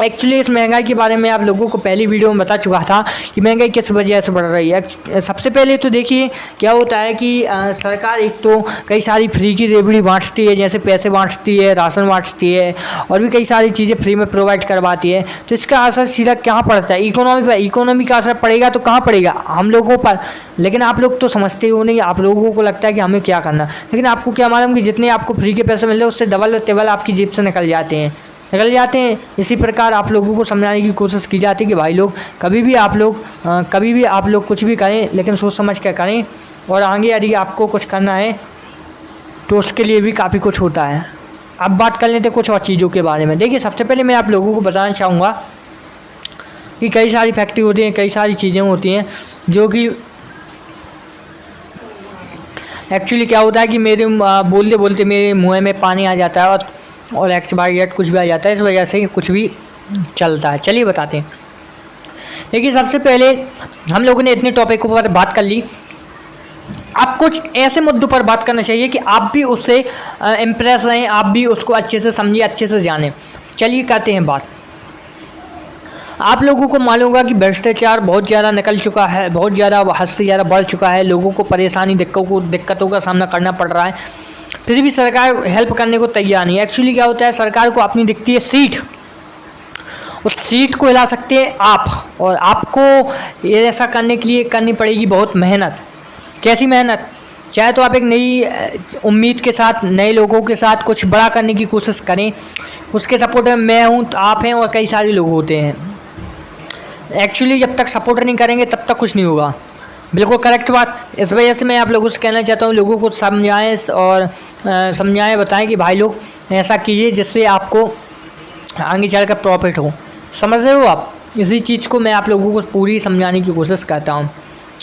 एक्चुअली इस महंगाई के बारे में आप लोगों को पहली वीडियो में बता चुका था कि महंगाई किस वजह से बढ़ रही है। सबसे पहले तो देखिए क्या होता है कि सरकार एक तो कई सारी फ्री की रेवड़ी बांटती है, जैसे पैसे बांटती है, राशन बांटती है, और भी कई सारी चीज़ें फ्री में प्रोवाइड करवाती है। तो इसका असर सीधा कहाँ पड़ता है? इकोनॉमी पर। इकोनॉमी का असर पड़ेगा तो कहाँ पड़ेगा? हम लोगों पर। लेकिन आप लोग तो समझते हो नहीं, आप लोगों को लगता है कि हमें क्या करना, लेकिन आपको क्या मालूम कि जितने आपको फ्री के पैसे मिल रहे हैं उससे डबल टेबल आपकी जेब से निकल जाते हैं। इसी प्रकार आप लोगों को समझाने की कोशिश की जाती है कि भाई लोग कभी भी आप लोग कुछ भी करें, लेकिन सोच समझ कर करें, और आगे यदि आपको कुछ करना है तो उसके लिए भी काफ़ी कुछ होता है। अब बात कर लेते हैं कुछ और चीज़ों के बारे में। देखिए, सबसे पहले मैं आप लोगों को बताना चाहूँगा कि कई सारी फैक्ट्री होती हैं, कई सारी चीज़ें होती हैं जो कि एक्चुअली क्या होता है कि मेरे बोलते बोलते मेरे मुँह में पानी आ जाता है, और एक्सपायरी कुछ भी आ जाता है, इस वजह से कुछ भी चलता है। चलिए बताते हैं। देखिए, सबसे पहले हम लोगों ने इतने टॉपिकों पर बात कर ली, अब कुछ ऐसे मुद्दों पर बात करना चाहिए कि आप भी उससे इम्प्रेस रहें, आप भी उसको अच्छे से समझिए, अच्छे से जानें। चलिए करते हैं बात। आप लोगों को मालूम होगा कि भ्रष्टाचार बहुत ज़्यादा निकल चुका है, बहुत ज़्यादा हद से ज़्यादा बढ़ चुका है। लोगों को परेशानी दिक्कतों का सामना करना पड़ रहा है, फिर भी सरकार हेल्प करने को तैयार नहीं है। एक्चुअली क्या होता है, सरकार को अपनी दिखती है सीट, उस सीट को हिला सकते हैं आप, और आपको ये ऐसा करने के लिए करनी पड़ेगी बहुत मेहनत। कैसी मेहनत? चाहे तो आप एक नई उम्मीद के साथ, नए लोगों के साथ कुछ बड़ा करने की कोशिश करें, उसके सपोर्ट में मैं हूँ, तो आप हैं और कई सारे लोग होते हैं। एक्चुअली जब तक सपोर्ट नहीं करेंगे तब तक कुछ नहीं होगा। बिल्कुल करेक्ट बात। इस वजह से मैं आप लोगों से कहना चाहता हूँ, लोगों को समझाएं और समझाएं, बताएं कि भाई लोग ऐसा कीजिए जिससे आपको आगे चलकर प्रॉफिट हो। समझ रहे हो आप? इसी चीज़ को मैं आप लोगों को पूरी समझाने की कोशिश करता हूँ।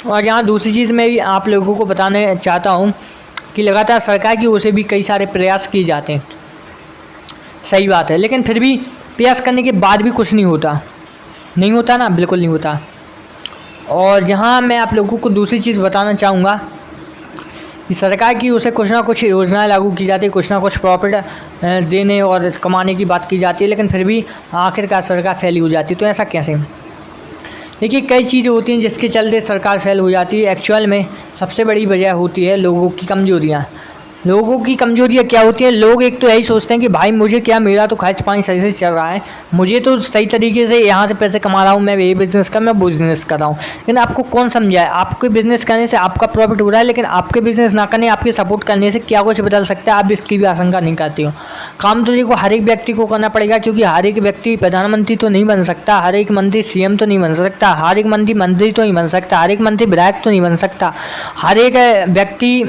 और यहाँ दूसरी चीज़ मैं भी आप लोगों को बताना चाहता हूँ कि लगातार सरकार की ओर से भी कई सारे प्रयास किए जाते हैं, सही बात है, लेकिन फिर भी प्रयास करने के बाद भी कुछ नहीं होता। नहीं होता ना, बिल्कुल नहीं होता। और यहाँ मैं आप लोगों को दूसरी चीज़ बताना चाहूँगा कि सरकार की ओर से कुछ ना कुछ योजनाएं लागू की जाती है, कुछ ना कुछ प्रॉफिट देने और कमाने की बात की जाती है, लेकिन फिर भी आखिरकार सरकार फेल हो जाती है। तो ऐसा कैसे? देखिए, कई चीज़ें होती हैं जिसके चलते सरकार फेल हो जाती है। एक्चुअल में सबसे बड़ी वजह होती है लोगों की कमजोरियाँ। लोगों की कमजोरियाँ क्या होती है? लोग एक तो यही सोचते हैं कि भाई मुझे क्या, मेरा तो खर्च पानी सही से चल रहा है, मुझे तो सही तरीके से यहाँ से पैसे कमा रहा हूँ, मैं ये बिज़नेस कर, मैं बिज़नेस कर रहा हूँ। लेकिन आपको कौन समझाए? आपके बिज़नेस करने से आपका प्रॉफिट हो रहा है, लेकिन आपके बिज़नेस ना करने, आपके सपोर्ट करने से क्या कुछ बदल सकता है, आप इसकी भी आशंका नहीं करते हो। काम तो देखो हर एक व्यक्ति को करना पड़ेगा, क्योंकि हर एक व्यक्ति प्रधानमंत्री तो नहीं बन सकता, हर एक मंत्री CM तो नहीं बन सकता, हर एक मंत्री तो नहीं बन सकता, हर एक मंत्री विधायक तो नहीं बन सकता, हर एक व्यक्ति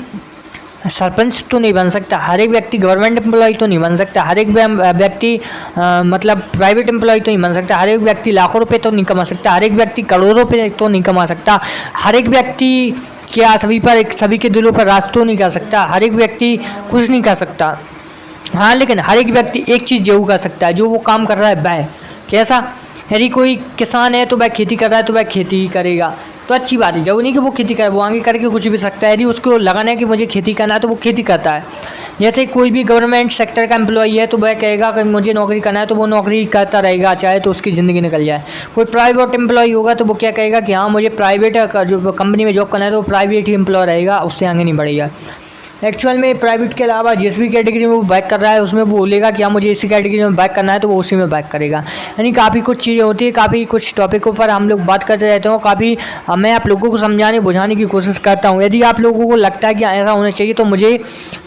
सरपंच तो नहीं बन सकता, हर एक व्यक्ति गवर्नमेंट एम्प्लॉय तो नहीं बन सकता, हर एक व्यक्ति मतलब प्राइवेट एम्प्लॉय तो नहीं बन सकता, हर एक व्यक्ति लाखों रुपए तो नहीं कमा सकता, हर एक व्यक्ति करोड़ों रुपए तो नहीं कमा सकता, हर एक व्यक्ति क्या सभी के दिलों पर राज तो नहीं कर सकता, हर एक व्यक्ति कुछ नहीं कर सकता। हाँ, लेकिन हर एक व्यक्ति एक चीज़ जरूर कर सकता है, जो वो काम कर रहा है वह कैसा। यदि कोई किसान है तो वह खेती कर रहा है तो वह खेती ही करेगा, तो अच्छी बात है। जरूरी नहीं कि वो खेती करे, वो आगे करके कुछ भी सकता है। यदि उसको लगन है कि मुझे खेती करना है तो वो खेती करता है। जैसे कोई भी गवर्नमेंट सेक्टर का एम्प्लॉई है तो वह कहेगा कि मुझे नौकरी करना है, तो वो नौकरी करता रहेगा, चाहे तो उसकी ज़िंदगी निकल जाए। कोई प्राइवेट एम्प्लॉई होगा तो वो क्या कहेगा कि हाँ मुझे प्राइवेट जो कंपनी में जॉब करना है, तो वो प्राइवेट ही एम्प्लॉय रहेगा, उससे आगे नहीं बढ़ेगा। एक्चुअल में प्राइवेट के अलावा जिस भी कैटेगरी में वो बैक कर रहा है उसमें वो बोलेगा कि हाँ मुझे इसी कैटेगरी में बैक करना है, तो वो उसी में बैक करेगा। यानी काफ़ी कुछ चीज़ें होती है, काफ़ी कुछ टॉपिकों पर हम लोग बात करते रहते हो, काफ़ी मैं आप लोगों को समझाने बुझाने की कोशिश करता हूँ। यदि आप लोगों को लगता है कि ऐसा होना चाहिए तो मुझे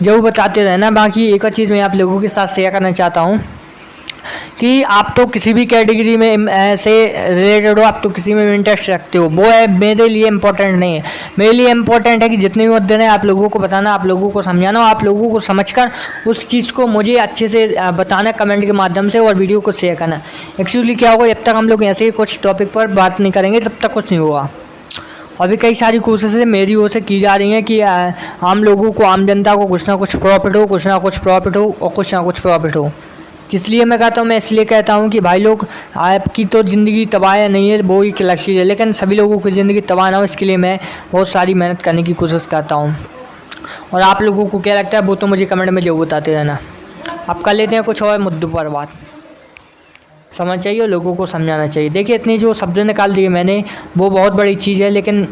ज़रूर बताते रहना। बाकी एक और चीज़ मैं आप लोगों के साथ शेयर करना चाहता हूँ कि आप तो किसी भी कैटेगरी में ऐसे रिलेटेड हो, आप तो किसी में भी इंटरेस्ट रखते हो, वो है मेरे लिए इम्पोर्टेंट नहीं है। मेरे लिए इम्पोर्टेंट है कि जितने भी मुद्दे हैं आप लोगों को बताना, आप लोगों को समझाना, आप लोगों को समझकर उस चीज़ को मुझे अच्छे से बताना कमेंट के माध्यम से, और वीडियो को शेयर करना। एक्चुअली क्या होगा, जब तक हम लोग ऐसे ही कुछ टॉपिक पर बात नहीं करेंगे तब तक कुछ नहीं होगा। अभी कई सारी कोशिशें मेरी ओर से की जा रही हैं कि आम लोगों को, आम जनता को कुछ ना कुछ प्रॉफिट हो, कुछ ना कुछ प्रॉफिट हो और कुछ ना कुछ प्रॉफिट हो। किस लिए मैं कहता हूँ? मैं इसलिए कहता हूँ कि भाई लोग, आपकी तो ज़िंदगी तबाह नहीं है, वो एक लक्ष्य है, लेकिन सभी लोगों की ज़िंदगी तबाह ना हो, इसके लिए मैं बहुत सारी मेहनत करने की कोशिश करता हूँ। और आप लोगों को क्या लगता है वो तो मुझे कमेंट में जरूर बताते रहना। अब कर लेते हैं कुछ और मुद्दों पर बात। समझ चाहिए, लोगों को समझाना चाहिए। देखिए, इतनी जो शब्द निकाल दिए मैंने वो बहुत बड़ी चीज़ है, लेकिन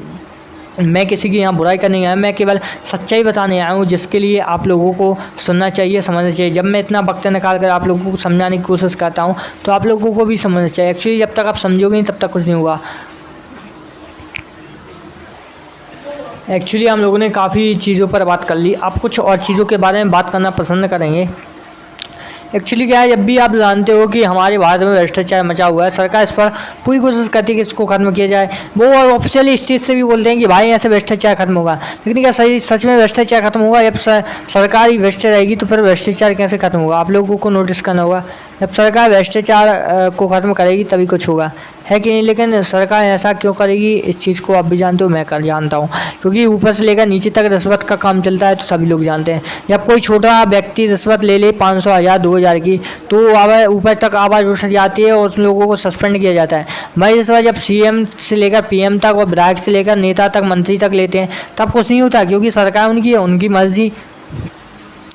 मैं किसी की यहाँ बुराई करने आया, मैं केवल सच्चाई बताने आया हूँ, जिसके लिए आप लोगों को सुनना चाहिए, समझना चाहिए। जब मैं इतना वक्त निकाल कर आप लोगों को समझाने की कोशिश करता हूँ तो आप लोगों को भी समझना चाहिए। एक्चुअली जब तक आप समझोगे नहीं तब तक कुछ नहीं होगा। एक्चुअली हम लोगों ने काफ़ी चीज़ों पर बात कर ली, आप कुछ और चीज़ों के बारे में बात करना पसंद करेंगे। एक्चुअली क्या है, जब भी आप जानते हो कि हमारे भारत में भ्रष्टाचार मचा हुआ है, सरकार इस पर पूरी कोशिश करती है कि इसको खत्म किया जाए। वो ऑफिशियली इस चीज़ से भी बोलते हैं कि भाई ऐसे भ्रष्टाचार खत्म होगा, लेकिन क्या सच में भ्रष्टाचार खत्म होगा? जब सरकार ही भ्रष्ट रहेगी तो फिर भ्रष्टाचार कैसे खत्म होगा? आप लोगों को नोटिस करना होगा, जब सरकार भ्रष्टाचार को ख़त्म करेगी तभी कुछ होगा, है कि नहीं? लेकिन सरकार ऐसा क्यों करेगी, इस चीज़ को आप भी जानते हो, मैं कर जानता हूँ, क्योंकि ऊपर से लेकर नीचे तक रिश्वत का काम चलता है, तो सभी लोग जानते हैं। जब कोई छोटा व्यक्ति रिश्वत ले 500, 1000, 2000 की, तो आवाज़ ऊपर तक आवाज़ उठ जाती है और उस लोगों को सस्पेंड किया जाता है। भाई इस बार जब CM से लेकर PM तक और विधायक से लेकर नेता तक, मंत्री तक लेते हैं, तब कुछ नहीं होता, क्योंकि सरकार उनकी है, उनकी मर्जी।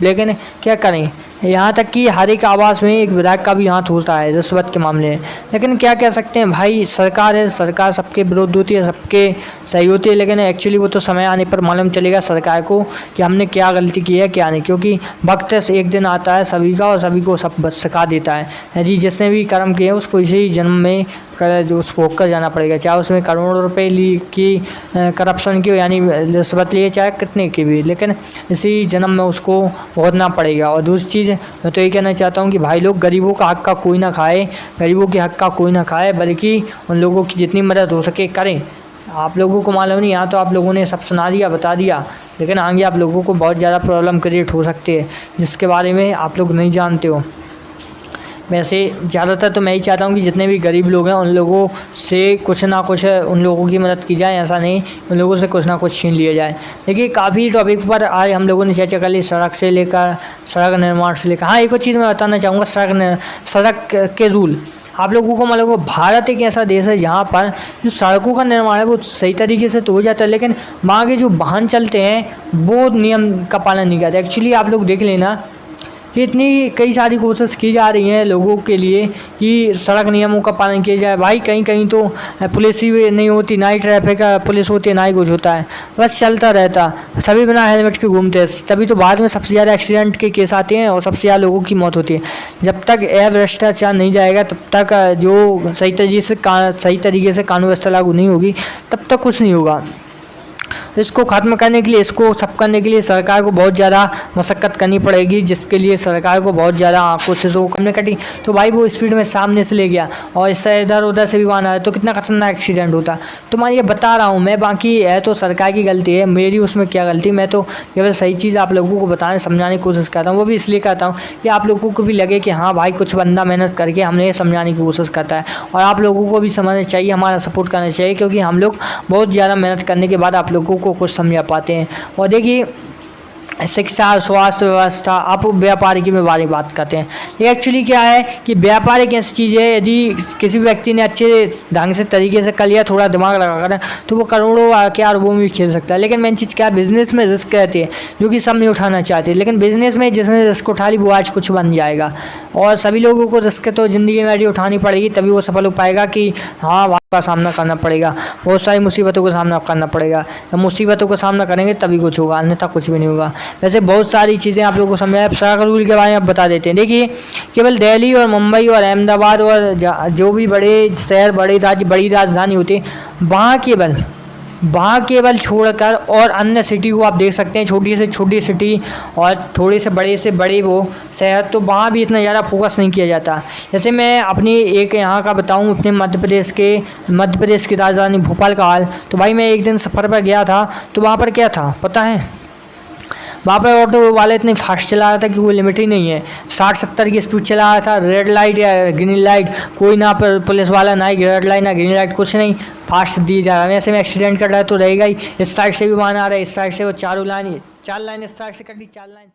लेकिन क्या करें, यहाँ तक कि हर एक आवास में एक विधायक का भी हाथ होता है रिश्वत के मामले में। लेकिन क्या कह सकते हैं भाई, सरकार है, सरकार सबके विरोध होती है, सबके सही होती है, लेकिन एक्चुअली वो तो समय आने पर मालूम चलेगा सरकार को कि हमने क्या गलती की है क्या नहीं, क्योंकि वक्त एक दिन आता है सभी का और सभी को सब सिखा देता है जी। जिसने भी कर्म किए उसको इसी जन्म में जो उसको होकर जाना पड़ेगा, चाहे उसमें करोड़ों रुपए की करप्शन की यानी रिश्वत लिए, चाहे कितने की भी, लेकिन इसी जन्म में उसको भुगतना पड़ेगा। और दूसरी चीज़ मैं तो ये कहना चाहता हूँ कि भाई लोग गरीबों का हक का कोई ना खाए, गरीबों के हक का कोई ना खाए, बल्कि उन लोगों की जितनी मदद हो सके करें। आप लोगों को मालूम नहीं, यहाँ तो आप लोगों ने सब सुना दिया, बता दिया, लेकिन आगे आप लोगों को बहुत ज़्यादा प्रॉब्लम क्रिएट हो सकती है जिसके बारे में आप लोग नहीं जानते हो। वैसे ज़्यादातर तो मैं ही चाहता हूँ कि जितने भी गरीब लोग हैं उन लोगों से कुछ ना कुछ उन लोगों की मदद की जाए, ऐसा नहीं उन लोगों से कुछ ना कुछ छीन लिया जाए। देखिए काफ़ी टॉपिक पर आज हम लोगों ने चर्चा कर ली, सड़क से लेकर सड़क निर्माण से लेकर। हाँ, एक और चीज़ मैं बताना चाहूँगा, सड़क के रूल। आप लोगों को मतलब वो भारत एक ऐसा देश है जहाँ पर जो सड़कों का निर्माण है वो सही तरीके से तो हो जाता है, लेकिन वहाँ के जो वाहन चलते हैं वो नियम का पालन नहीं करते। एक्चुअली आप लोग देख लेना कि इतनी कई सारी कोशिश की जा रही हैं लोगों के लिए कि सड़क नियमों का पालन किया जाए। भाई कहीं कहीं तो पुलिस ही नहीं होती, ना ही ट्रैफिक पुलिस होती है, ना ही कुछ होता है, बस चलता रहता, सभी बिना हेलमेट के घूमते हैं, तभी तो बाद में सबसे ज़्यादा एक्सीडेंट के केस आते हैं और सबसे ज़्यादा लोगों की मौत होती है। जब तक भ्रष्टाचार नहीं जाएगा तब तक जो सही तरीके से कानून व्यवस्था लागू नहीं होगी तब तक कुछ नहीं होगा। इसको ख़त्म करने के लिए, इसको सब करने के लिए सरकार को बहुत ज़्यादा मशक्क़त करनी पड़ेगी, जिसके लिए सरकार को बहुत ज़्यादा कोशिशों को हमने कटी। तो भाई वो स्पीड में सामने से ले गया और इससे इधर उधर से भी वाहन आ रहा है तो कितना खतरनाक एक्सीडेंट होता। तो मैं ये बता रहा हूँ मैं, बाकी है तो सरकार की गलती है, मेरी उसमें क्या गलती। मैं तो केवल सही चीज़ आप लोगों को बताने समझाने की कोशिश करता हूँ, वो भी इसलिए करता हूँ कि आप लोगों को भी लगे कि हाँ भाई कुछ बंदा मेहनत करके हमने समझाने की कोशिश करता है, और आप लोगों को भी समझना चाहिए, हमारा सपोर्ट करना चाहिए, क्योंकि हम लोग बहुत ज़्यादा मेहनत करने के बाद आप लोगों को कुछ समझा पाते हैं। और देखिए शिक्षा, स्वास्थ्य व्यवस्था, आप व्यापारी के बारे में बात करते हैं। ये एक्चुअली क्या है कि व्यापार एक ऐसी चीज़ है, यदि किसी व्यक्ति ने अच्छे ढंग से तरीके से कर लिया, थोड़ा दिमाग लगा कर, तो वो करोड़ों के अरबों में भी खेल सकता है। लेकिन मेन चीज़ क्या है, बिजनेस में रिस्क रहती है जो कि सब नहीं उठाना चाहते, लेकिन बिजनेस में जिसने रिस्क उठा ली वो आज कुछ बन जाएगा। और सभी लोगों को रिस्क तो ज़िंदगी में उठानी पड़ेगी, तभी वो सफल हो पाएगा कि हाँ का सामना करना पड़ेगा, बहुत सारी मुसीबतों का सामना करना पड़ेगा। जब मुसीबतों का सामना करेंगे तभी कुछ होगा, अन्यथा कुछ भी नहीं होगा। वैसे बहुत सारी चीज़ें आप लोगों को समझाया, सड़क रूल के बारे में आप बता देते हैं। देखिए केवल दिल्ली और मुंबई और अहमदाबाद और जो भी बड़े शहर, बड़े राज्य, बड़ी राजधानी होती है, वहाँ केवल छोड़कर और अन्य सिटी को आप देख सकते हैं, छोटी से छोटी सिटी और थोड़े से बड़े वो शहर, तो वहाँ भी इतना ज़्यादा फोकस नहीं किया जाता। जैसे मैं अपनी एक यहाँ का बताऊँ, अपने मध्य प्रदेश की राजधानी भोपाल का हाल, तो भाई मैं एक दिन सफ़र पर गया था, तो वहाँ पर क्या था पता है, वहाँ पर ऑटो वाले इतने फास्ट चला रहा था कि कोई लिमिट ही नहीं है, 60-70 की स्पीड चला रहा था, रेड लाइट या ग्रीन लाइट कोई ना, पुलिस वाला ना ही रेड लाइट ना ग्रीन लाइट, कुछ नहीं, फास्ट दी जा रहा है। ऐसे में एक्सीडेंट कर रहा है तो रहेगा ही। इस साइड से भी वाहन आ रहा है, इस साइड से वो चार लाइन इस साइड से कटी, 4 लाइन